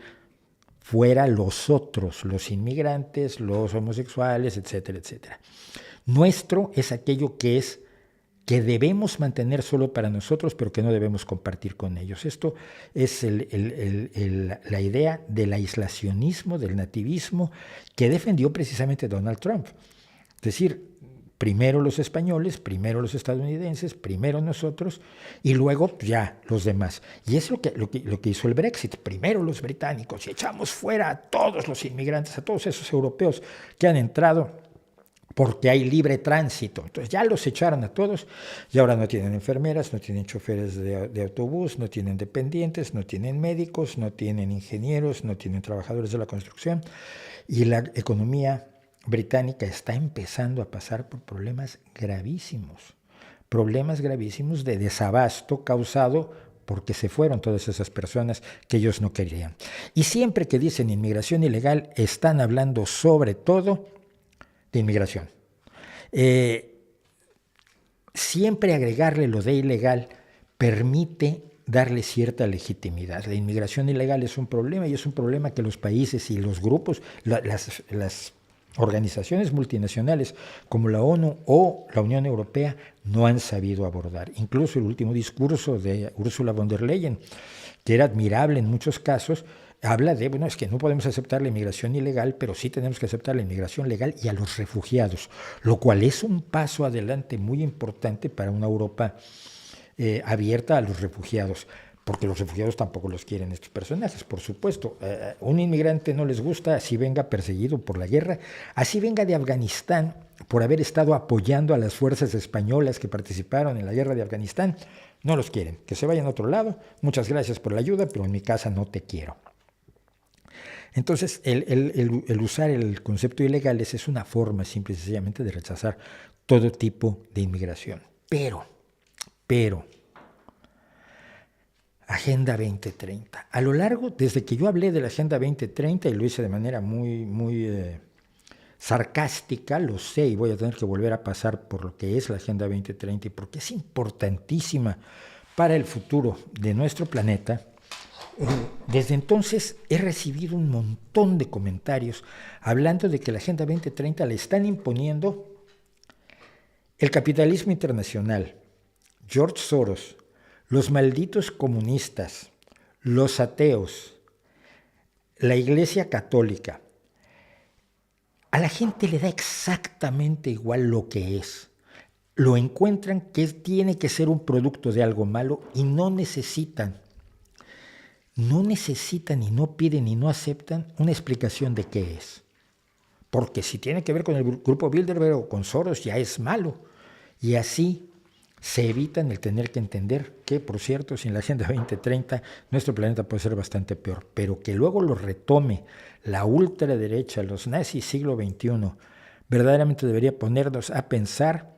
fuera los otros, los inmigrantes, los homosexuales, etcétera, etcétera. Nuestro es aquello que debemos mantener solo para nosotros, pero que no debemos compartir con ellos. Esto es la idea del aislacionismo, del nativismo, que defendió precisamente Donald Trump. Es decir, primero los españoles, primero los estadounidenses, primero nosotros y luego ya los demás. Y es lo que hizo el Brexit. Primero los británicos y echamos fuera a todos los inmigrantes, a todos esos europeos que han entrado porque hay libre tránsito. Entonces ya los echaron a todos y ahora no tienen enfermeras, no tienen choferes de autobús, no tienen dependientes, no tienen médicos, no tienen ingenieros, no tienen trabajadores de la construcción, y la economía británica está empezando a pasar por problemas gravísimos de desabasto causado porque se fueron todas esas personas que ellos no querían. Y siempre que dicen inmigración ilegal, están hablando sobre todo de inmigración. siempre agregarle lo de ilegal permite darle cierta legitimidad. La inmigración ilegal es un problema y es un problema que los países y los grupos, las organizaciones multinacionales como la ONU o la Unión Europea no han sabido abordar. Incluso el último discurso de Ursula von der Leyen, que era admirable en muchos casos, habla de, bueno, es que no podemos aceptar la inmigración ilegal, pero sí tenemos que aceptar la inmigración legal y a los refugiados, lo cual es un paso adelante muy importante para una Europa abierta a los refugiados, porque los refugiados tampoco los quieren estos personajes, por supuesto. Un inmigrante no les gusta, así venga perseguido por la guerra, así venga de Afganistán por haber estado apoyando a las fuerzas españolas que participaron en la guerra de Afganistán, no los quieren, que se vayan a otro lado, muchas gracias por la ayuda, pero en mi casa no te quiero. Entonces, el usar el concepto de ilegales es una forma simple y sencillamente de rechazar todo tipo de inmigración. Pero, Agenda 2030. A lo largo, desde que yo hablé de la Agenda 2030, y lo hice de manera muy sarcástica, lo sé, y voy a tener que volver a pasar por lo que es la Agenda 2030 y porque es importantísima para el futuro de nuestro planeta. Desde entonces he recibido un montón de comentarios hablando de que la Agenda 2030 le están imponiendo el capitalismo internacional, George Soros, los malditos comunistas, los ateos, la Iglesia Católica. A la gente le da exactamente igual lo que es. Lo encuentran que tiene que ser un producto de algo malo y no necesitan y no piden y no aceptan una explicación de qué es. Porque si tiene que ver con el grupo Bilderberg o con Soros ya es malo. Y así se evitan el tener que entender que, por cierto, sin la Agenda 2030 nuestro planeta puede ser bastante peor. Pero que luego lo retome la ultraderecha, los nazis siglo XXI, verdaderamente debería ponernos a pensar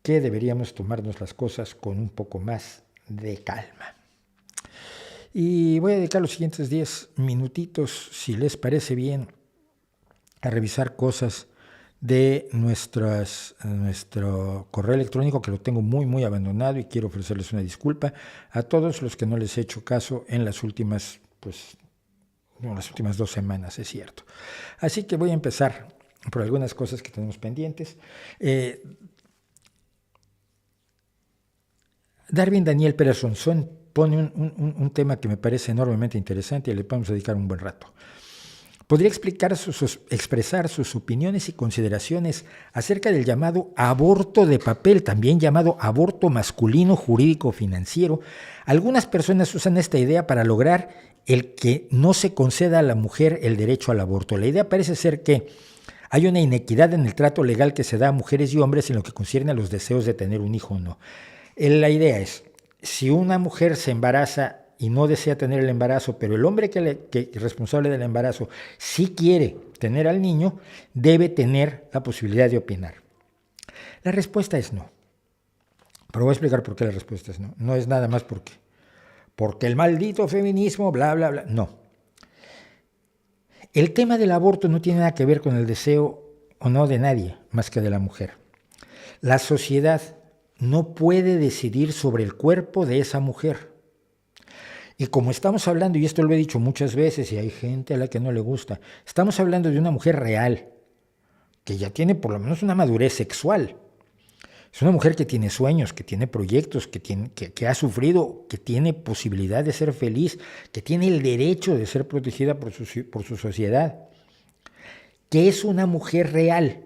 que deberíamos tomarnos las cosas con un poco más de calma. Y voy a dedicar los siguientes 10 minutitos, si les parece bien, a revisar cosas de nuestro correo electrónico, que lo tengo muy abandonado y quiero ofrecerles una disculpa a todos los que no les he hecho caso en las últimas 2 semanas, es cierto. Así que voy a empezar por algunas cosas que tenemos pendientes. Darwin Daniel Pérez Ronzón pone un tema que me parece enormemente interesante y le podemos dedicar un buen rato. Podría expresar sus opiniones y consideraciones acerca del llamado aborto de papel, también llamado aborto masculino jurídico financiero. Algunas personas usan esta idea para lograr el que no se conceda a la mujer el derecho al aborto. La idea parece ser que hay una inequidad en el trato legal que se da a mujeres y hombres en lo que concierne a los deseos de tener un hijo o no. La idea es, si una mujer se embaraza y no desea tener el embarazo, pero el hombre que es responsable del embarazo sí quiere tener al niño, debe tener la posibilidad de opinar. La respuesta es no. Pero voy a explicar por qué la respuesta es no. No es nada más porque el maldito feminismo, bla, bla, bla. No. El tema del aborto no tiene nada que ver con el deseo o no de nadie, más que de la mujer. La sociedad no puede decidir sobre el cuerpo de esa mujer. Y como estamos hablando, y esto lo he dicho muchas veces y hay gente a la que no le gusta, estamos hablando de una mujer real, que ya tiene por lo menos una madurez sexual. Es una mujer que tiene sueños, que tiene proyectos, que ha sufrido, que tiene posibilidad de ser feliz, que tiene el derecho de ser protegida por su sociedad, que es una mujer real.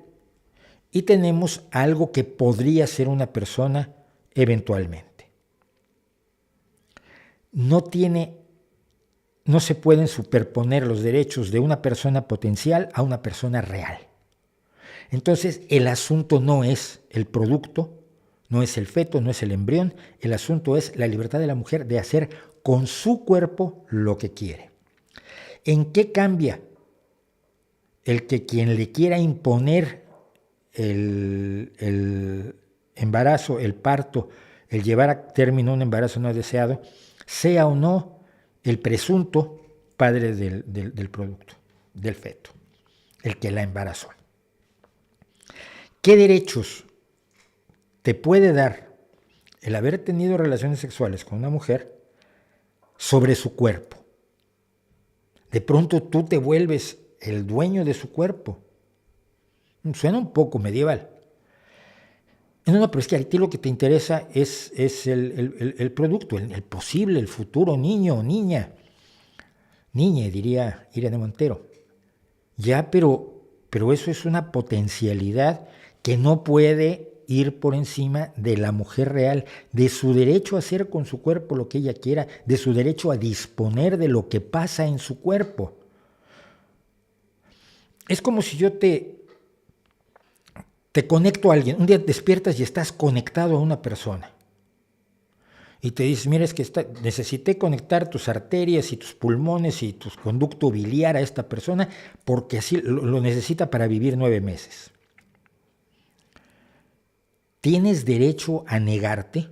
Y tenemos algo que podría ser una persona eventualmente. No se pueden superponer los derechos de una persona potencial a una persona real. Entonces, el asunto no es el producto, no es el feto, no es el embrión, el asunto es la libertad de la mujer de hacer con su cuerpo lo que quiere. ¿En qué cambia el que quien le quiera imponer el embarazo, el parto, el llevar a término un embarazo no deseado, sea o no el presunto padre del producto, del feto, el que la embarazó? ¿Qué derechos te puede dar el haber tenido relaciones sexuales con una mujer sobre su cuerpo. De pronto tú te vuelves el dueño de su cuerpo. Suena un poco medieval. No, pero es que a ti lo que te interesa es el producto, el posible, el futuro niño o niña. Niña, diría Irene Montero. Ya, pero eso es una potencialidad que no puede ir por encima de la mujer real, de su derecho a hacer con su cuerpo lo que ella quiera, de su derecho a disponer de lo que pasa en su cuerpo. Es como si yo te conecto a alguien, un día despiertas y estás conectado a una persona. Y te dices, mira, es que necesité conectar tus arterias y tus pulmones y tu conducto biliar a esta persona porque así lo necesita para vivir 9 meses. ¿Tienes derecho a negarte?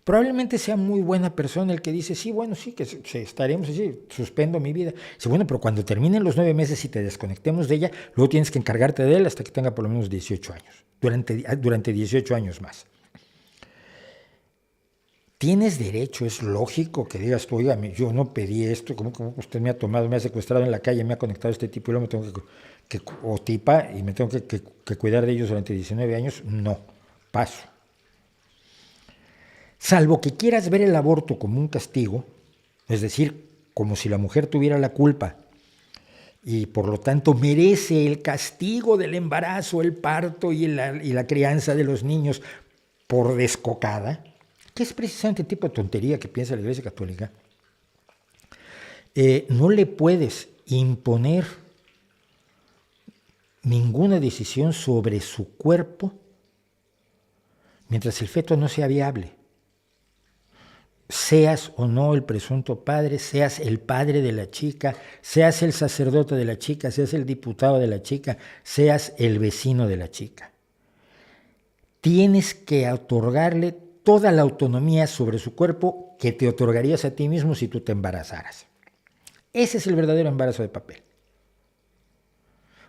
Probablemente sea muy buena persona el que dice, sí, bueno, sí, que estaremos así, suspendo mi vida. Dice, bueno, pero cuando terminen los 9 meses y te desconectemos de ella, luego tienes que encargarte de él hasta que tenga por lo menos 18 años, durante 18 años más. Tienes derecho, es lógico que digas tú, oiga, yo no pedí esto, como usted me ha tomado, me ha secuestrado en la calle, me ha conectado a este tipo y luego me tengo o tipa, y me tengo que cuidar de ellos durante 19 años. No, paso. Salvo que quieras ver el aborto como un castigo, es decir, como si la mujer tuviera la culpa y por lo tanto merece el castigo del embarazo, el parto y la crianza de los niños por descocada, que es precisamente el tipo de tontería que piensa la Iglesia Católica, no le puedes imponer ninguna decisión sobre su cuerpo mientras el feto no sea viable. Seas o no el presunto padre, seas el padre de la chica, seas el sacerdote de la chica, seas el diputado de la chica, seas el vecino de la chica. Tienes que otorgarle toda la autonomía sobre su cuerpo que te otorgarías a ti mismo si tú te embarazaras. Ese es el verdadero embarazo de papel.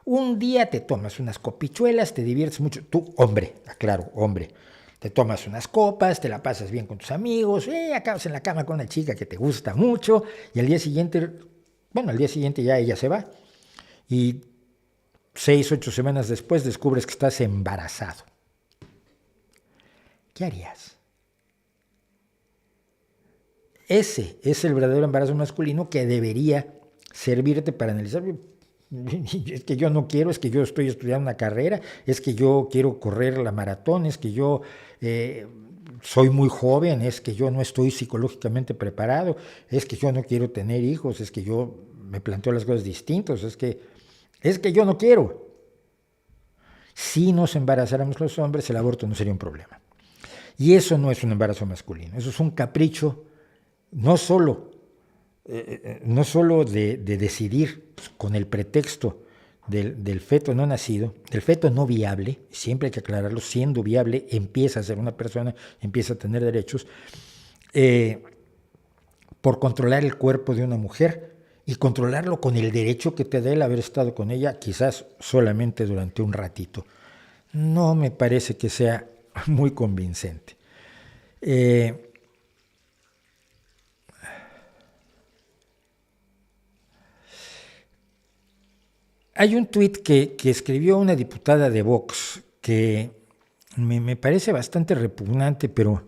Un día te tomas unas copichuelas, te diviertes mucho, tú, hombre, aclaro, hombre, te tomas unas copas, te la pasas bien con tus amigos, acabas en la cama con una chica que te gusta mucho y al día siguiente ya ella se va y 6, 8 semanas después descubres que estás embarazado. ¿Qué harías? Ese es el verdadero embarazo masculino que debería servirte para analizar. Es que yo no quiero, es que yo estoy estudiando una carrera, es que yo quiero correr la maratón, es que yo soy muy joven, es que yo no estoy psicológicamente preparado, es que yo no quiero tener hijos, es que yo me planteo las cosas distintas, es que yo no quiero. Si nos embarazáramos los hombres, el aborto no sería un problema. Y eso no es un embarazo masculino, eso es un capricho no solo de decidir con el pretexto del feto no nacido, del feto no viable, siempre hay que aclararlo, siendo viable empieza a ser una persona, empieza a tener derechos, por controlar el cuerpo de una mujer y controlarlo con el derecho que te da el haber estado con ella, quizás solamente durante un ratito. No me parece que sea muy convincente. Hay un tuit que escribió una diputada de Vox que me parece bastante repugnante, pero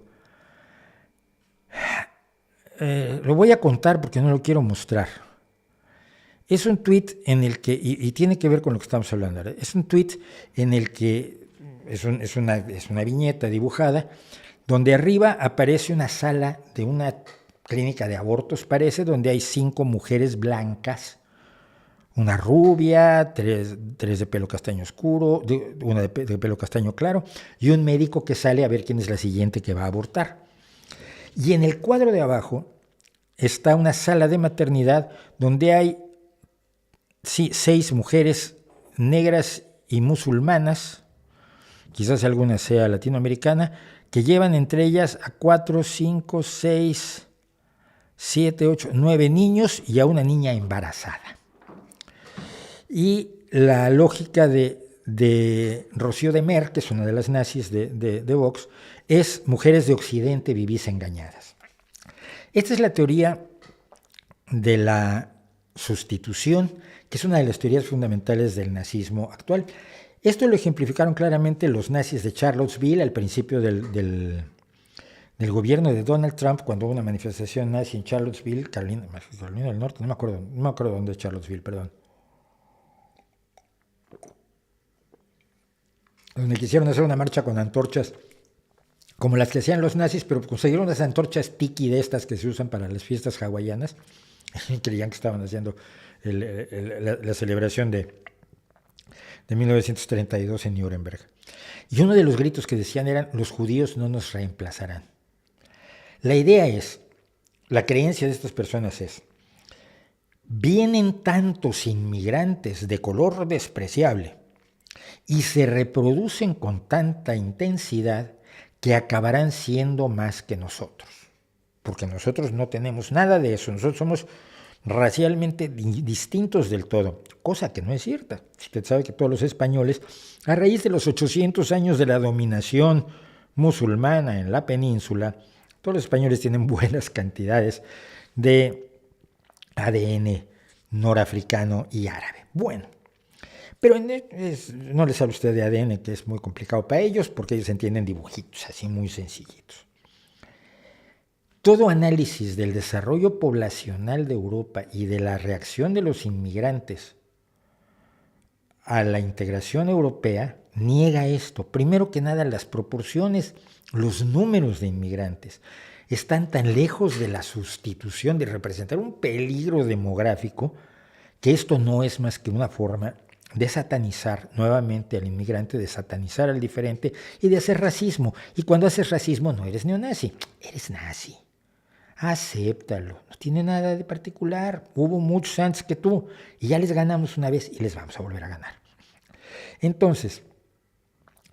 lo voy a contar porque no lo quiero mostrar. Es un tuit en el que, y tiene que ver con lo que estamos hablando ahora, es un tuit en el que es una viñeta dibujada, donde arriba aparece una sala de una clínica de abortos, parece, donde hay 5 mujeres blancas, una rubia, 3 de pelo castaño oscuro, una de pelo castaño claro, y un médico que sale a ver quién es la siguiente que va a abortar. Y en el cuadro de abajo está una sala de maternidad donde hay 6 mujeres negras y musulmanas, quizás alguna sea latinoamericana, que llevan entre ellas a 4, 5, 6, 7, 8, 9 niños y a una niña embarazada. Y la lógica de de Rocío de Mer, que es una de las nazis de Vox, es mujeres de Occidente vivís engañadas. Esta es la teoría de la sustitución, que es una de las teorías fundamentales del nazismo actual. Esto lo ejemplificaron claramente los nazis de Charlottesville al principio del gobierno de Donald Trump, cuando hubo una manifestación nazi en Charlottesville, Carolina del Norte, no me acuerdo dónde es Charlottesville, perdón. Donde quisieron hacer una marcha con antorchas, como las que hacían los nazis, pero consiguieron unas antorchas tiki de estas que se usan para las fiestas hawaianas, y creían que estaban haciendo la celebración de 1932 en Nuremberg. Y uno de los gritos que decían eran: los judíos no nos reemplazarán. La idea es, la creencia de estas personas es: vienen tantos inmigrantes de color despreciable y se reproducen con tanta intensidad que acabarán siendo más que nosotros. Porque nosotros no tenemos nada de eso, nosotros somos racialmente distintos del todo, cosa que no es cierta. Usted sabe que todos los españoles, a raíz de los 800 años de la dominación musulmana en la península, todos los españoles tienen buenas cantidades de ADN norafricano y árabe. Bueno, pero no les hablo a usted de ADN, que es muy complicado para ellos, porque ellos entienden dibujitos así muy sencillitos. Todo análisis del desarrollo poblacional de Europa y de la reacción de los inmigrantes a la integración europea niega esto. Primero que nada, las proporciones, los números de inmigrantes están tan lejos de la sustitución, de representar un peligro demográfico, que esto no es más que una forma de satanizar nuevamente al inmigrante, de satanizar al diferente y de hacer racismo. Y cuando haces racismo no eres neonazi, eres nazi. Acéptalo, no tiene nada de particular. Hubo muchos antes que tú y ya les ganamos una vez y les vamos a volver a ganar. Entonces,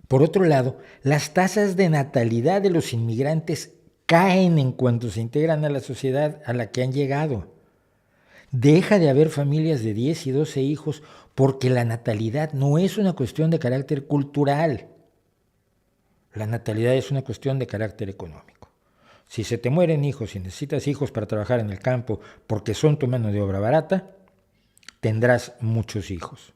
por otro lado, las tasas de natalidad de los inmigrantes caen en cuanto se integran a la sociedad a la que han llegado. Deja de haber familias de 10 y 12 hijos porque la natalidad no es una cuestión de carácter cultural. La natalidad es una cuestión de carácter económico. Si se te mueren hijos y necesitas hijos para trabajar en el campo porque son tu mano de obra barata, tendrás muchos hijos.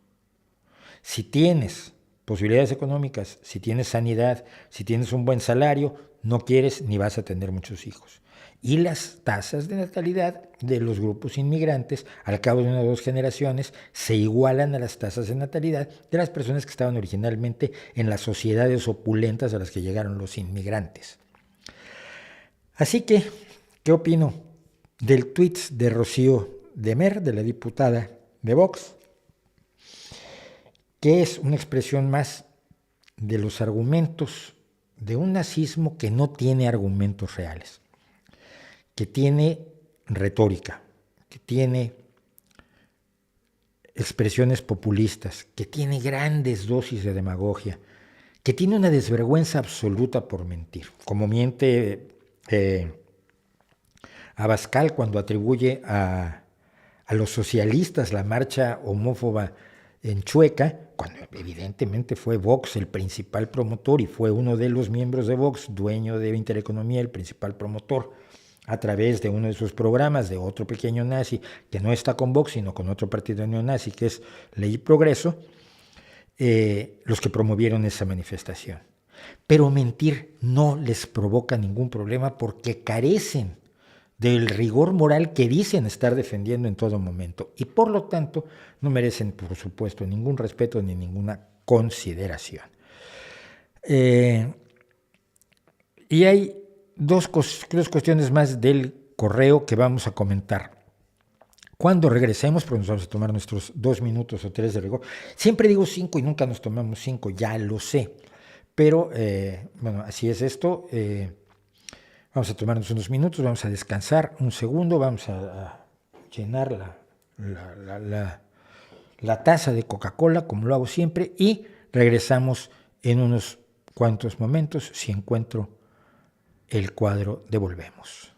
Si tienes posibilidades económicas, si tienes sanidad, si tienes un buen salario, no quieres ni vas a tener muchos hijos. Y las tasas de natalidad de los grupos inmigrantes, al cabo de 1 o 2 generaciones, se igualan a las tasas de natalidad de las personas que estaban originalmente en las sociedades opulentas a las que llegaron los inmigrantes. Así que, ¿qué opino del tuit de Rocío de Mer, de la diputada de Vox? Que es una expresión más de los argumentos de un nazismo que no tiene argumentos reales, que tiene retórica, que tiene expresiones populistas, que tiene grandes dosis de demagogia, que tiene una desvergüenza absoluta por mentir, como miente Abascal cuando atribuye a los socialistas la marcha homófoba en Chueca, cuando evidentemente fue Vox el principal promotor y fue uno de los miembros de Vox, dueño de Intereconomía, el principal promotor, a través de uno de sus programas, de otro pequeño nazi, que no está con Vox, sino con otro partido neonazi, que es Ley y Progreso, los que promovieron esa manifestación. Pero mentir no les provoca ningún problema porque carecen del rigor moral que dicen estar defendiendo en todo momento y por lo tanto no merecen, por supuesto, ningún respeto ni ninguna consideración. Y hay dos cuestiones más del correo que vamos a comentar. Cuando regresemos, porque nos vamos a tomar nuestros 2 minutos o 3 de rigor. Siempre digo 5 y nunca nos tomamos 5, ya lo sé. Pero, bueno, así es esto. Vamos a tomarnos unos minutos, vamos a descansar un segundo, vamos a llenar la taza de Coca-Cola, como lo hago siempre, y regresamos en unos cuantos momentos. Si encuentro el cuadro de Volvemos.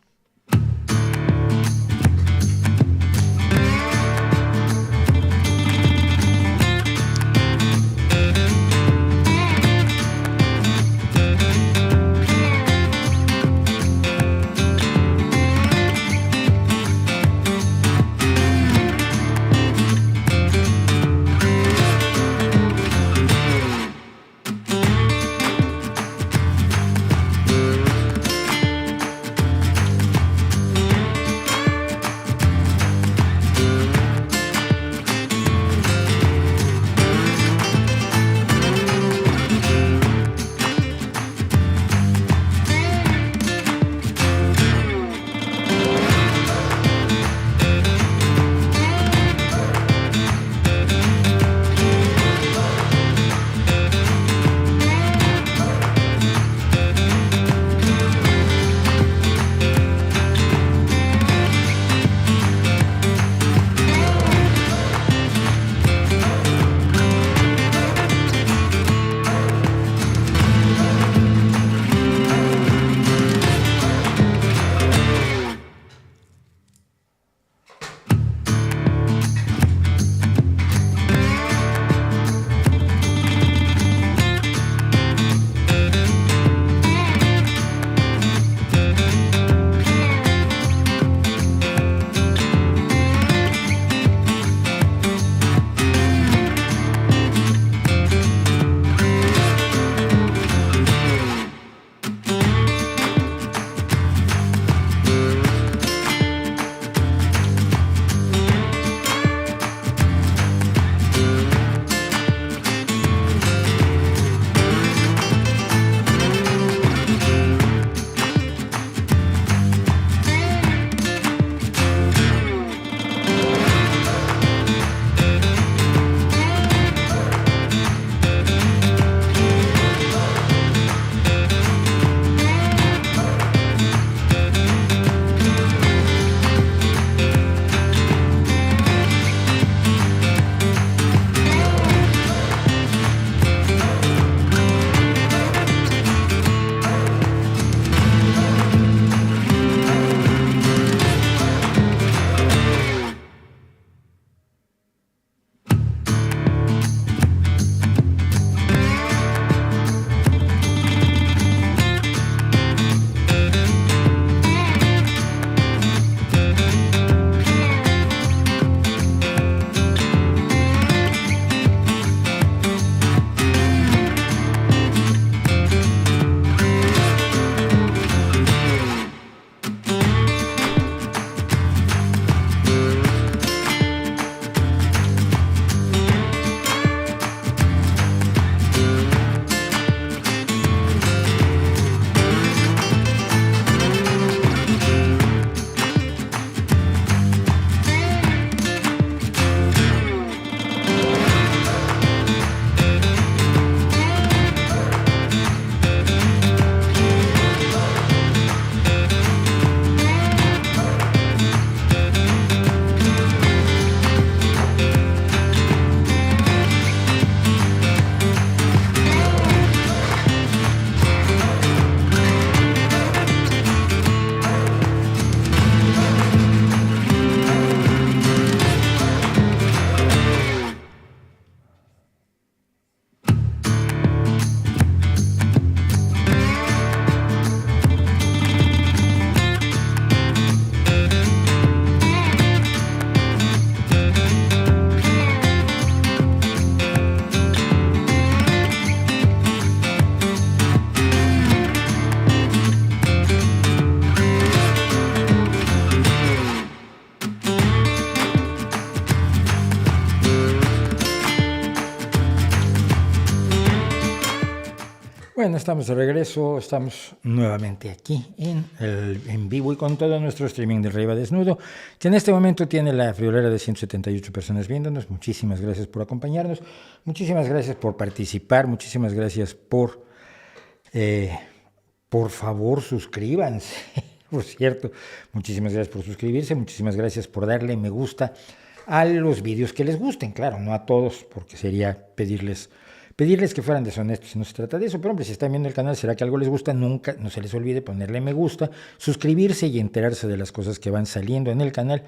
Bueno, estamos de regreso, estamos nuevamente aquí en vivo y con todo nuestro streaming de Arriba Desnudo, que en este momento tiene la friolera de 178 personas viéndonos. Muchísimas gracias por acompañarnos, muchísimas gracias por participar, muchísimas gracias por favor, suscríbanse. Por cierto, muchísimas gracias por suscribirse, muchísimas gracias por darle me gusta a los vídeos que les gusten, claro, no a todos, porque sería pedirles que fueran deshonestos, no se trata de eso, pero hombre, si están viendo el canal, será que algo les gusta, nunca, no se les olvide ponerle me gusta, suscribirse y enterarse de las cosas que van saliendo en el canal,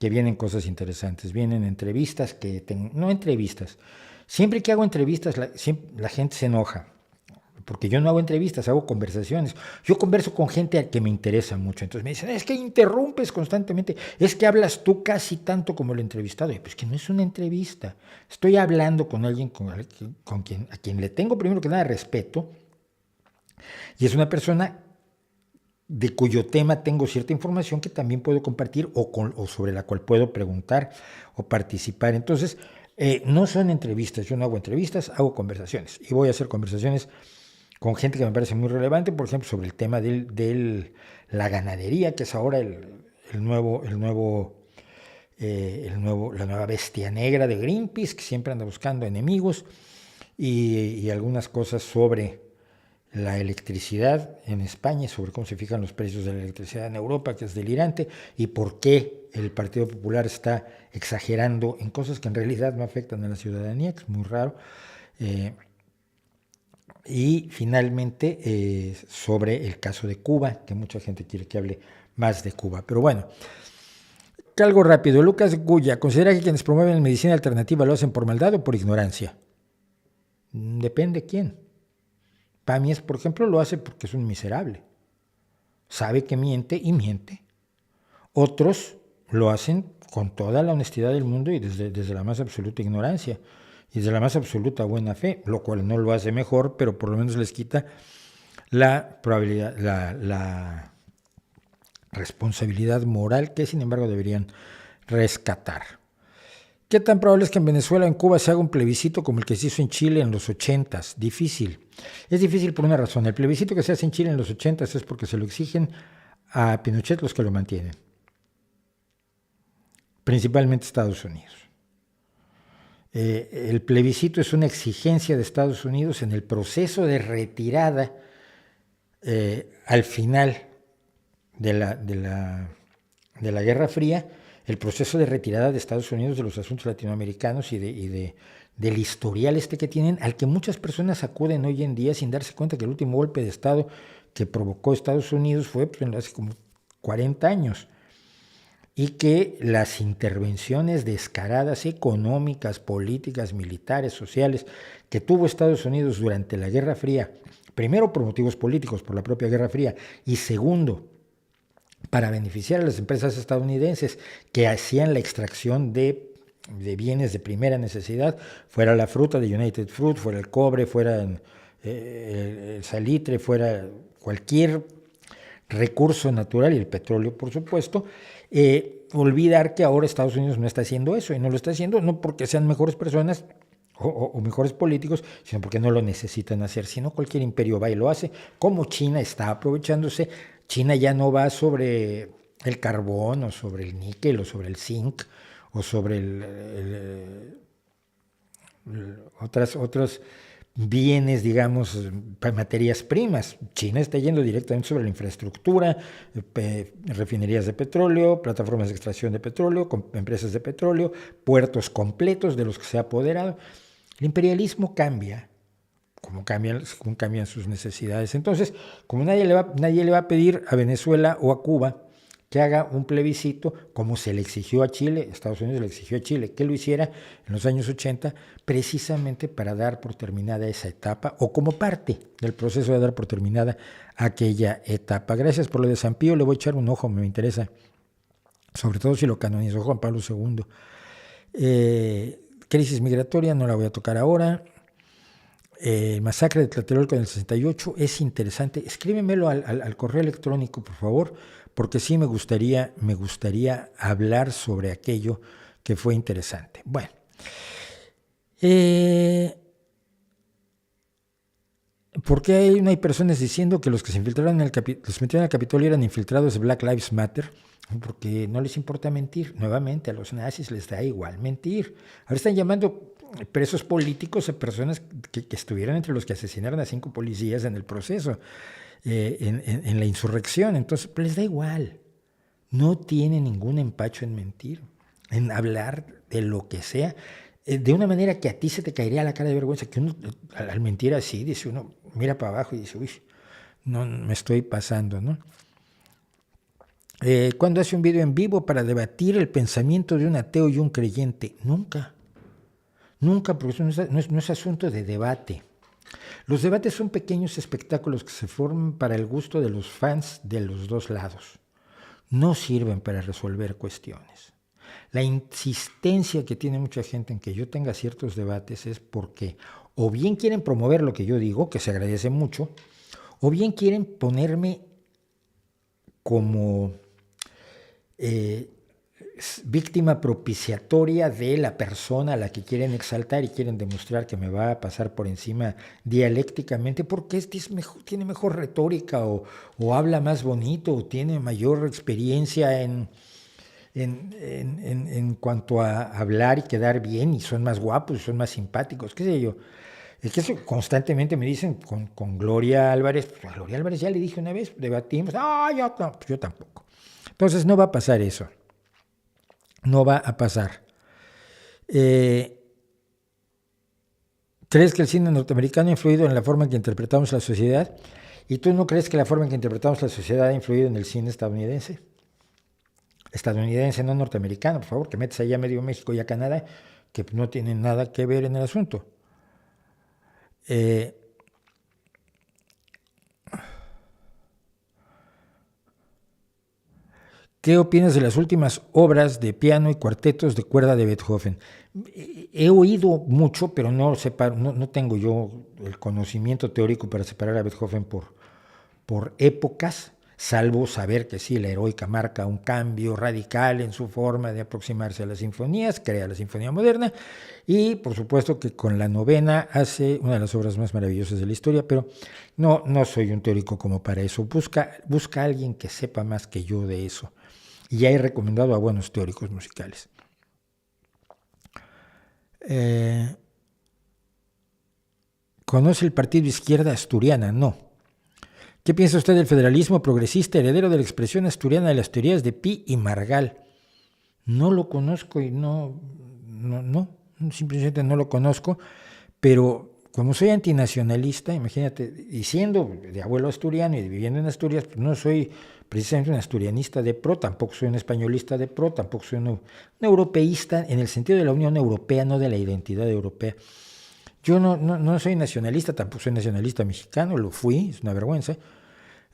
que vienen cosas interesantes, vienen entrevistas no entrevistas, siempre que hago entrevistas la gente se enoja, porque yo no hago entrevistas, hago conversaciones. Yo converso con gente a que me interesa mucho. Entonces me dicen, es que interrumpes constantemente, es que hablas tú casi tanto como el entrevistado. Y pues que no es una entrevista. Estoy hablando con alguien a quien le tengo primero que nada respeto, y es una persona de cuyo tema tengo cierta información que también puedo compartir o sobre la cual puedo preguntar o participar. Entonces, no son entrevistas, yo no hago entrevistas, hago conversaciones. Y voy a hacer conversaciones con gente que me parece muy relevante, por ejemplo, sobre el tema de la ganadería, que es ahora la nueva bestia negra de Greenpeace, que siempre anda buscando enemigos, y algunas cosas sobre la electricidad en España, sobre cómo se fijan los precios de la electricidad en Europa, que es delirante, y por qué el Partido Popular está exagerando en cosas que en realidad no afectan a la ciudadanía, que es muy raro. Y finalmente sobre el caso de Cuba, que mucha gente quiere que hable más de Cuba. Pero bueno, que algo rápido. Lucas Guya, ¿considera que quienes promueven medicina alternativa lo hacen por maldad o por ignorancia? Depende quién. Pamies, por ejemplo, lo hace porque es un miserable. Sabe que miente y miente. Otros lo hacen con toda la honestidad del mundo y desde la más absoluta ignorancia y desde la más absoluta buena fe, lo cual no lo hace mejor, pero por lo menos les quita la probabilidad, la responsabilidad moral que sin embargo deberían rescatar. ¿Qué tan probable es que en Venezuela o en Cuba se haga un plebiscito como el que se hizo en Chile en los 80s? Difícil. Es difícil por una razón. El plebiscito que se hace en Chile en los 80s es porque se lo exigen a Pinochet los que lo mantienen. Principalmente Estados Unidos. El plebiscito es una exigencia de Estados Unidos en el proceso de retirada al final de la Guerra Fría, el proceso de retirada de Estados Unidos de los asuntos latinoamericanos y del historial que tienen, al que muchas personas acuden hoy en día sin darse cuenta que el último golpe de Estado que provocó Estados Unidos fue hace como 40 años. Y que las intervenciones descaradas económicas, políticas, militares, sociales que tuvo Estados Unidos durante la Guerra Fría, primero por motivos políticos, por la propia Guerra Fría, y segundo, para beneficiar a las empresas estadounidenses que hacían la extracción de bienes de primera necesidad, fuera la fruta de United Fruit, fuera el cobre, fuera el salitre, fuera cualquier recurso natural y el petróleo, por supuesto. Olvidar que ahora Estados Unidos no está haciendo eso, y no lo está haciendo no porque sean mejores personas o mejores políticos, sino porque no lo necesitan hacer. Si no, cualquier imperio va y lo hace, como China está aprovechándose. China ya no va sobre el carbón o sobre el níquel o sobre el zinc o sobre otros bienes, digamos, materias primas. China está yendo directamente sobre la infraestructura, refinerías de petróleo, plataformas de extracción de petróleo, empresas de petróleo, puertos completos de los que se ha apoderado. El imperialismo cambia, como cambian sus necesidades. Entonces, como nadie le va a pedir a Venezuela o a Cuba que haga un plebiscito, como se le exigió a Chile, Estados Unidos le exigió a Chile que lo hiciera en los años 80, precisamente para dar por terminada esa etapa, o como parte del proceso de dar por terminada aquella etapa. Gracias por lo de San Pío, le voy a echar un ojo, me interesa, sobre todo si lo canonizó Juan Pablo II. Crisis migratoria, no la voy a tocar ahora. Masacre de Tlatelolco en el 68, es interesante. Escríbemelo al correo electrónico, por favor, porque sí me gustaría hablar sobre aquello que fue interesante. Bueno, ¿Por qué no hay personas diciendo que los que se infiltraron en los metieron al Capitolio eran infiltrados de Black Lives Matter? Porque no les importa mentir. Nuevamente, a los nazis les da igual mentir. Ahora están llamando presos políticos a personas que estuvieron entre los que asesinaron a 5 policías en el proceso, en la insurrección. Entonces, les da igual. No tiene ningún empacho en mentir, en hablar de lo que sea, de una manera que a ti se te caería la cara de vergüenza, que uno al mentir así, dice uno, mira para abajo y dice, uy, no me estoy pasando, ¿no? ¿Cuándo hace un video en vivo para debatir el pensamiento de un ateo y un creyente? Nunca. Nunca, porque eso no es asunto de debate. Los debates son pequeños espectáculos que se forman para el gusto de los fans de los dos lados. No sirven para resolver cuestiones. La insistencia que tiene mucha gente en que yo tenga ciertos debates es porque o bien quieren promover lo que yo digo, que se agradece mucho, o bien quieren ponerme como víctima propiciatoria de la persona a la que quieren exaltar y quieren demostrar que me va a pasar por encima dialécticamente porque tiene mejor retórica o habla más bonito o tiene mayor experiencia en cuanto a hablar y quedar bien y son más guapos y son más simpáticos, qué sé yo. Es que eso constantemente me dicen con Gloria Álvarez. A Gloria Álvarez ya le dije una vez, debatimos, yo tampoco. Entonces no va a pasar eso. No va a pasar. ¿Crees que el cine norteamericano ha influido en la forma en que interpretamos la sociedad? ¿Y tú no crees que la forma en que interpretamos la sociedad ha influido en el cine estadounidense? Estadounidense, no norteamericano, por favor, que metes allá a medio México y a Canadá, que no tienen nada que ver en el asunto. ¿Qué opinas de las últimas obras de piano y cuartetos de cuerda de Beethoven? He oído mucho, pero no tengo yo el conocimiento teórico para separar a Beethoven por épocas, salvo saber que sí, la heroica marca un cambio radical en su forma de aproximarse a las sinfonías, crea la sinfonía moderna, y por supuesto que con la novena hace una de las obras más maravillosas de la historia, pero no soy un teórico como para eso. Busca a alguien que sepa más que yo de eso. Y ya he recomendado a buenos teóricos musicales. ¿Conoce el partido Izquierda Asturiana? No. ¿Qué piensa usted del federalismo progresista, heredero de la expresión asturiana de las teorías de Pi y Margall? No lo conozco y no, simplemente no lo conozco, pero como soy antinacionalista, imagínate, y siendo de abuelo asturiano y viviendo en Asturias, pues no soy precisamente un asturianista de pro, tampoco soy un españolista de pro, tampoco soy un europeísta en el sentido de la Unión Europea, no de la identidad europea. Yo no soy nacionalista, tampoco soy nacionalista mexicano, lo fui, es una vergüenza,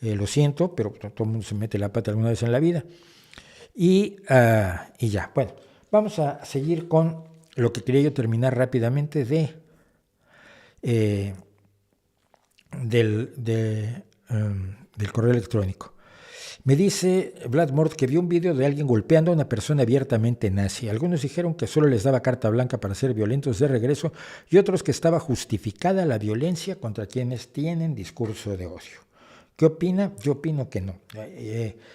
lo siento, pero todo el mundo se mete la pata alguna vez en la vida. Y ya, bueno, vamos a seguir con lo que quería yo terminar rápidamente del correo electrónico. Me dice Vlad Mort que vio un vídeo de alguien golpeando a una persona abiertamente nazi. Algunos dijeron que solo les daba carta blanca para ser violentos de regreso y otros que estaba justificada la violencia contra quienes tienen discurso de odio. ¿Qué opina? Yo opino que no.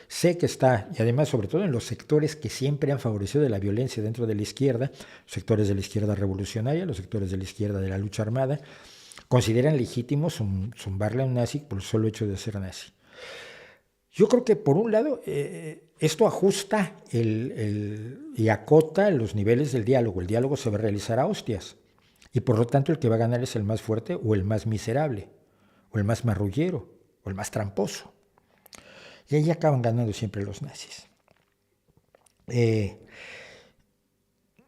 Sé que está, y además sobre todo en los sectores que siempre han favorecido de la violencia dentro de la izquierda, los sectores de la izquierda revolucionaria, los sectores de la izquierda de la lucha armada, consideran legítimo zumbarle a un nazi por el solo hecho de ser nazi. Yo creo que por un lado esto ajusta y acota los niveles del diálogo. El diálogo se va a realizar a hostias y por lo tanto el que va a ganar es el más fuerte o el más miserable o el más marrullero o el más tramposo. Y ahí acaban ganando siempre los nazis.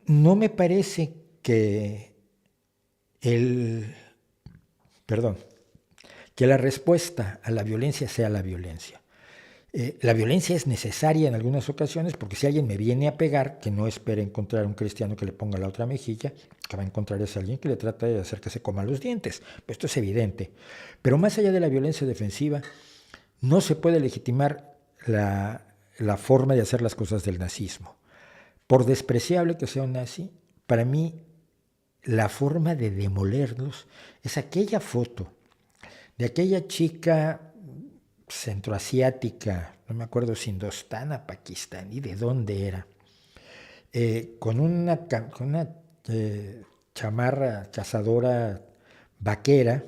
No me parece que la respuesta a la violencia sea la violencia. La violencia es necesaria en algunas ocasiones porque si alguien me viene a pegar, que no espere encontrar un cristiano que le ponga la otra mejilla, que va a encontrar es alguien que le trata de hacer que se coma los dientes. Esto es evidente. Pero más allá de la violencia defensiva, no se puede legitimar la forma de hacer las cosas del nazismo. Por despreciable que sea un nazi, para mí la forma de demolerlos es aquella foto de aquella chica centroasiática, no me acuerdo si indostana, pakistaní, de dónde era, con una chamarra cazadora vaquera,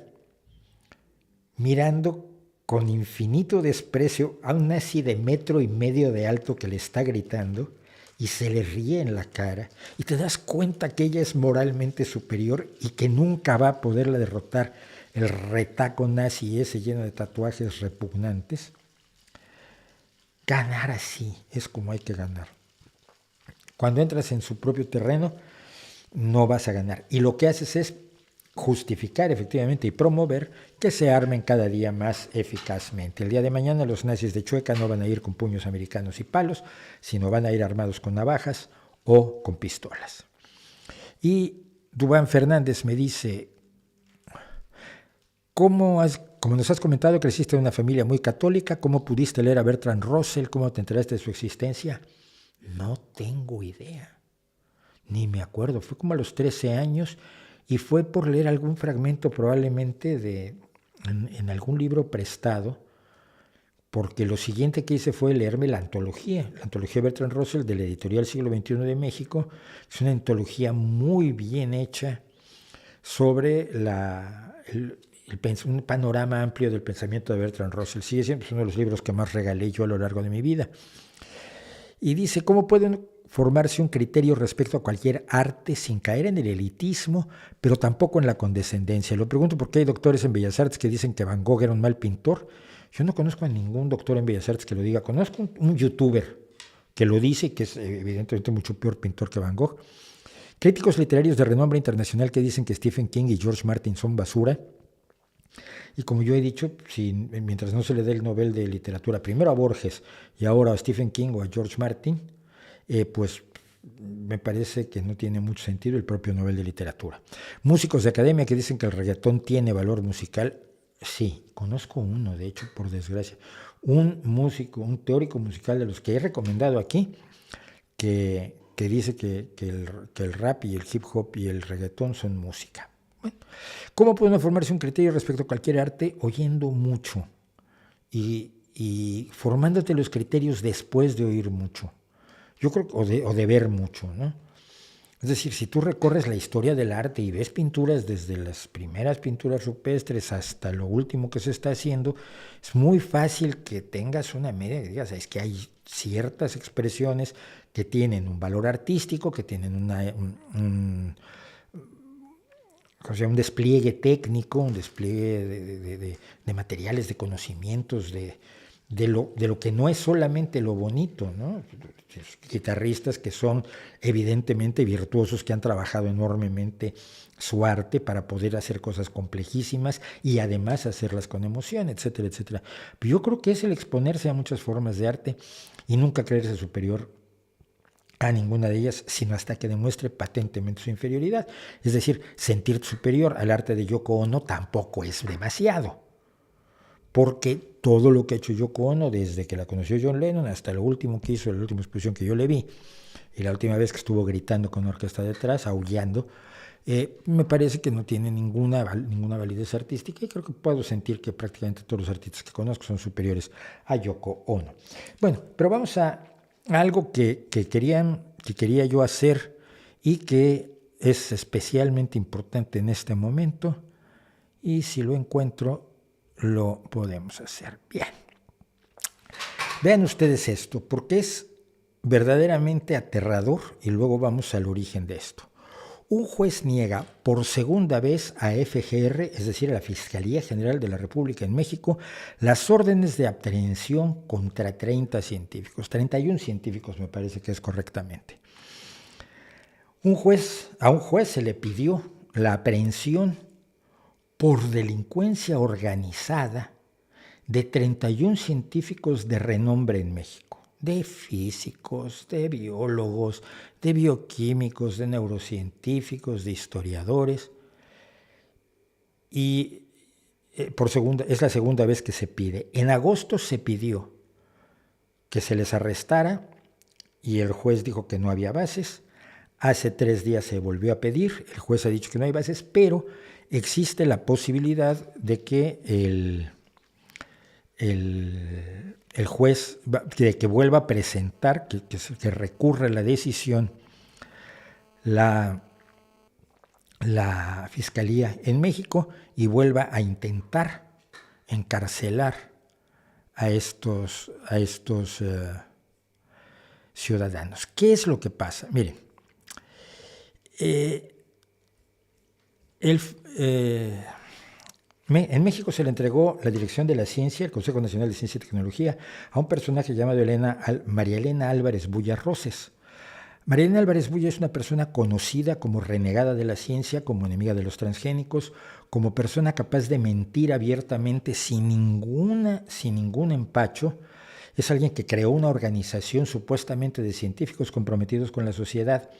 mirando con infinito desprecio a un nazi de 1.5 metros de alto que le está gritando y se le ríe en la cara, y te das cuenta que ella es moralmente superior y que nunca va a poderla derrotar el retaco nazi ese lleno de tatuajes repugnantes. Ganar así es como hay que ganar. Cuando entras en su propio terreno, no vas a ganar. Y lo que haces es justificar efectivamente y promover que se armen cada día más eficazmente. El día de mañana los nazis de Chueca no van a ir con puños americanos y palos, sino van a ir armados con navajas o con pistolas. Y Dubán Fernández me dice, como nos has comentado, creciste en una familia muy católica, ¿cómo pudiste leer a Bertrand Russell? ¿Cómo te enteraste de su existencia? No tengo idea, ni me acuerdo, fue como a los 13 años y fue por leer algún fragmento probablemente en algún libro prestado, porque lo siguiente que hice fue leerme la antología de Bertrand Russell de la editorial Siglo XXI de México. Es una antología muy bien hecha sobre un panorama amplio del pensamiento de Bertrand Russell. Sigue siendo uno de los libros que más regalé yo a lo largo de mi vida. Y dice, ¿cómo pueden formarse un criterio respecto a cualquier arte sin caer en el elitismo, pero tampoco en la condescendencia? Lo pregunto porque hay doctores en Bellas Artes que dicen que Van Gogh era un mal pintor. Yo no conozco a ningún doctor en Bellas Artes que lo diga. Conozco un youtuber que lo dice y que es evidentemente mucho peor pintor que Van Gogh. Críticos literarios de renombre internacional que dicen que Stephen King y George Martin son basura. Y como yo he dicho, mientras no se le dé el Nobel de Literatura primero a Borges y ahora a Stephen King o a George Martin, pues me parece que no tiene mucho sentido el propio Nobel de Literatura. Músicos de academia que dicen que el reggaetón tiene valor musical. Sí, conozco uno, de hecho, por desgracia, un músico, un teórico musical de los que he recomendado aquí, que dice que el rap y el hip hop y el reggaetón son música. Bueno, ¿cómo puede uno formarse un criterio respecto a cualquier arte? Oyendo mucho y formándote los criterios después de oír mucho. Yo creo, o de ver mucho, ¿no? Es decir, si tú recorres la historia del arte y ves pinturas desde las primeras pinturas rupestres hasta lo último que se está haciendo, es muy fácil que tengas una media y digas, es que hay ciertas expresiones que tienen un valor artístico, que tienen un despliegue técnico, un despliegue de materiales, de conocimientos, de lo que no es solamente lo bonito, ¿no? Guitarristas que son evidentemente virtuosos, que han trabajado enormemente su arte para poder hacer cosas complejísimas y además hacerlas con emoción, etcétera, etcétera. Pero yo creo que es el exponerse a muchas formas de arte y nunca creerse superior a ninguna de ellas, sino hasta que demuestre patentemente su inferioridad. Es decir, sentirte superior al arte de Yoko Ono tampoco es demasiado, porque todo lo que ha hecho Yoko Ono, desde que la conoció John Lennon hasta lo último que hizo, la última exposición que yo le vi, y la última vez que estuvo gritando con una orquesta detrás, aullando, me parece que no tiene ninguna validez artística, y creo que puedo sentir que prácticamente todos los artistas que conozco son superiores a Yoko Ono. Bueno, pero vamos a algo que quería yo hacer y que es especialmente importante en este momento, y si lo encuentro, lo podemos hacer. Bien. Vean ustedes esto, porque es verdaderamente aterrador, y luego vamos al origen de esto. Un juez niega por segunda vez a FGR, es decir, a la Fiscalía General de la República en México, las órdenes de aprehensión contra 30 científicos, 31 científicos me parece que es correctamente. A un juez se le pidió la aprehensión por delincuencia organizada de 31 científicos de renombre en México, de físicos, de biólogos, de bioquímicos, de neurocientíficos, de historiadores. Y es la segunda vez que se pide. En agosto se pidió que se les arrestara y el juez dijo que no había bases. Hace 3 días se volvió a pedir, el juez ha dicho que no hay bases, pero existe la posibilidad de que el juez, que vuelva a presentar, que recurra la decisión, la Fiscalía en México y vuelva a intentar encarcelar a estos ciudadanos. ¿Qué es lo que pasa? Miren, en México se le entregó la dirección de la ciencia, el Consejo Nacional de Ciencia y Tecnología, a un personaje llamado María Elena Álvarez Bulla Roses. María Elena Álvarez Bulla es una persona conocida como renegada de la ciencia, como enemiga de los transgénicos, como persona capaz de mentir abiertamente sin ningún empacho. Es alguien que creó una organización supuestamente de científicos comprometidos con la sociedad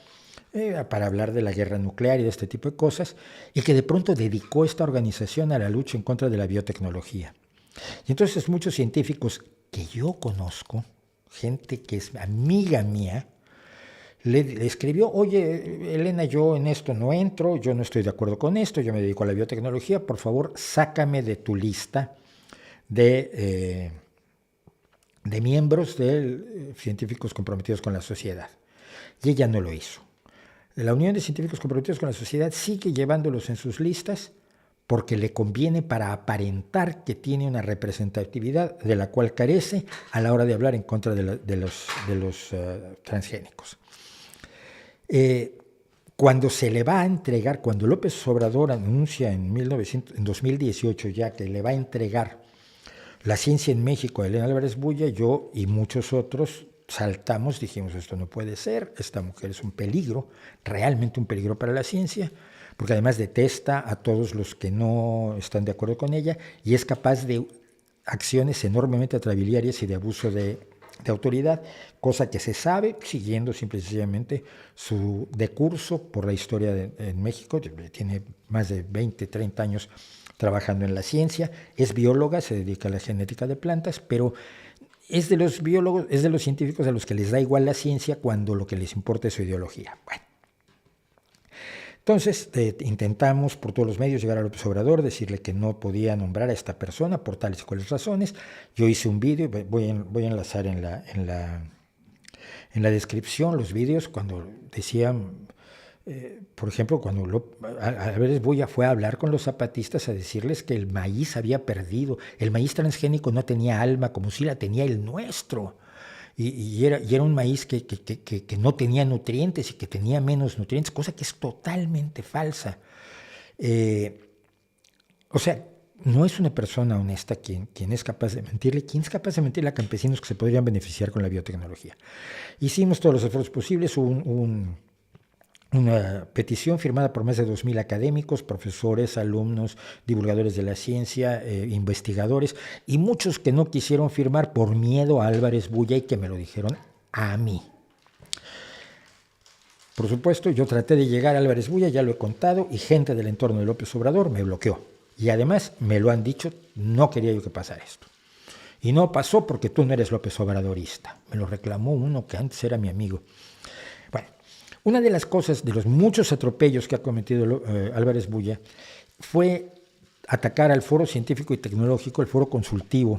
para hablar de la guerra nuclear y de este tipo de cosas, y que de pronto dedicó esta organización a la lucha en contra de la biotecnología. Y entonces muchos científicos que yo conozco, gente que es amiga mía, le escribió: oye, Elena, yo en esto no entro, yo no estoy de acuerdo con esto, yo me dedico a la biotecnología, por favor, sácame de tu lista de miembros de científicos comprometidos con la sociedad. Y ella no lo hizo. La Unión de Científicos Comprometidos con la Sociedad sigue llevándolos en sus listas porque le conviene para aparentar que tiene una representatividad de la cual carece a la hora de hablar en contra de los transgénicos. Cuando se le va a entregar, cuando López Obrador anuncia en 2018 ya que le va a entregar la ciencia en México a Elena Álvarez Bulla, yo y muchos otros saltamos, dijimos: esto no puede ser, esta mujer es un peligro, realmente un peligro para la ciencia, porque además detesta a todos los que no están de acuerdo con ella y es capaz de acciones enormemente atrabiliarias y de abuso de autoridad, cosa que se sabe siguiendo simple y sencillamente su decurso por la historia en México. Tiene más de 20, 30 años trabajando en la ciencia, es bióloga, se dedica a la genética de plantas, pero es de los biólogos, es de los científicos a los que les da igual la ciencia cuando lo que les importa es su ideología. Bueno, entonces intentamos por todos los medios llegar a López Obrador, decirle que no podía nombrar a esta persona por tales y cuales razones. Yo hice un vídeo, voy a enlazar en la descripción los vídeos cuando decían, por ejemplo, cuando Álvarez Bulla fue a hablar con los zapatistas a decirles que el maíz había perdido, el maíz transgénico no tenía alma como si la tenía el nuestro. Y era un maíz que no tenía nutrientes y que tenía menos nutrientes, cosa que es totalmente falsa. O sea, no es una persona honesta quien es capaz de mentirle. ¿Quién es capaz de mentirle a campesinos que se podrían beneficiar con la biotecnología? Hicimos todos los esfuerzos posibles. Una petición firmada por más de 2,000 académicos, profesores, alumnos, divulgadores de la ciencia, investigadores, y muchos que no quisieron firmar por miedo a Álvarez Bulla y que me lo dijeron a mí. Por supuesto, yo traté de llegar a Álvarez Bulla, ya lo he contado, y gente del entorno de López Obrador me bloqueó. Y además me lo han dicho, no quería yo que pasara esto. Y no pasó porque tú no eres López Obradorista. Me lo reclamó uno que antes era mi amigo. Bueno, una de las cosas, de los muchos atropellos que ha cometido Álvarez Bulla, fue atacar al Foro Científico y Tecnológico, el Foro Consultivo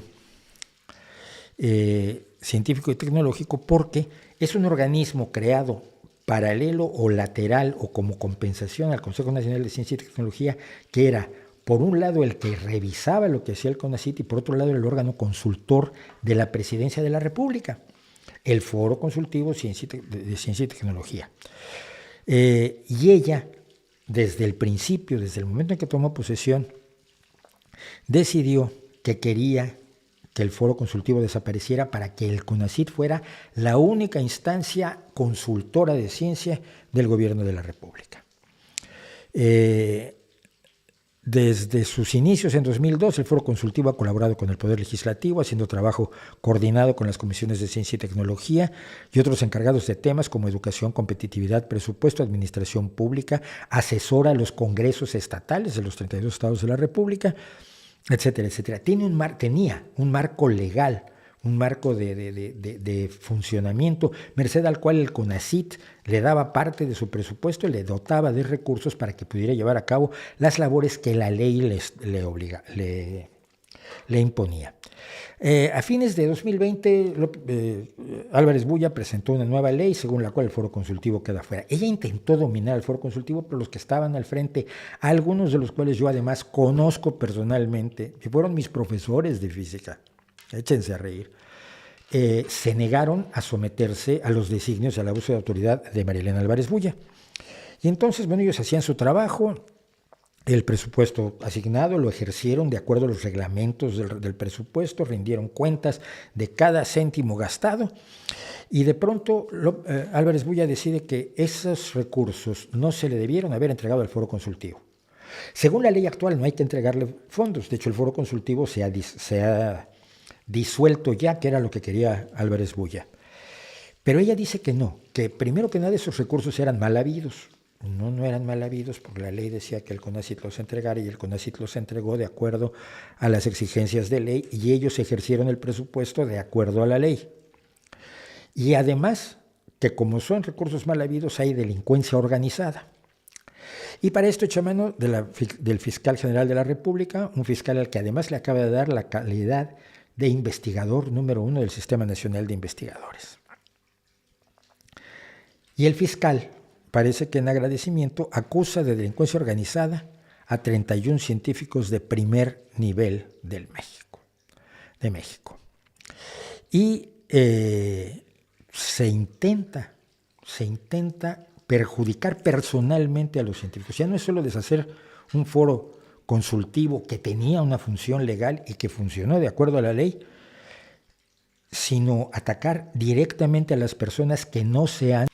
Científico y Tecnológico, porque es un organismo creado paralelo o lateral o como compensación al Consejo Nacional de Ciencia y Tecnología, que era, por un lado, el que revisaba lo que hacía el CONACYT y por otro lado, el órgano consultor de la Presidencia de la República, el Foro Consultivo de Ciencia y Tecnología. Y ella, desde el principio, desde el momento en que tomó posesión, decidió que quería que el Foro Consultivo desapareciera para que el CONACYT fuera la única instancia consultora de ciencia del gobierno de la República. Desde sus inicios en 2002, el Foro Consultivo ha colaborado con el Poder Legislativo, haciendo trabajo coordinado con las comisiones de Ciencia y Tecnología y otros encargados de temas como educación, competitividad, presupuesto, administración pública, asesora a los congresos estatales de los 32 estados de la República, etcétera, etcétera. Tenía un marco legal, un marco de funcionamiento, merced al cual el CONACYT le daba parte de su presupuesto y le dotaba de recursos para que pudiera llevar a cabo las labores que la ley le imponía. A fines de 2020, Álvarez Bulla presentó una nueva ley según la cual el foro consultivo queda fuera. Ella intentó dominar el foro consultivo, pero los que estaban al frente, algunos de los cuales yo además conozco personalmente, que fueron mis profesores de física, échense a reír, se negaron a someterse a los designios y al abuso de autoridad de María Elena Álvarez Bulla. Y entonces, bueno, ellos hacían su trabajo. El presupuesto asignado lo ejercieron de acuerdo a los reglamentos del presupuesto, rindieron cuentas de cada céntimo gastado y de pronto Álvarez Bulla decide que esos recursos no se le debieron haber entregado al foro consultivo. Según la ley actual no hay que entregarle fondos, de hecho el foro consultivo se ha disuelto ya, que era lo que quería Álvarez Bulla. Pero ella dice que no, que primero que nada esos recursos eran mal habidos. No eran mal habidos porque la ley decía que el CONACYT los entregara y el CONACYT los entregó de acuerdo a las exigencias de ley y ellos ejercieron el presupuesto de acuerdo a la ley. Y además que como son recursos mal habidos hay delincuencia organizada. Y para esto echa mano del fiscal general de la República, un fiscal al que además le acaba de dar la calidad de investigador número 1 del Sistema Nacional de Investigadores. Y el fiscal parece que en agradecimiento acusa de delincuencia organizada a 31 científicos de primer nivel de México. Y se intenta perjudicar personalmente a los científicos. Ya no es solo deshacer un foro consultivo que tenía una función legal y que funcionó de acuerdo a la ley, sino atacar directamente a las personas que no se han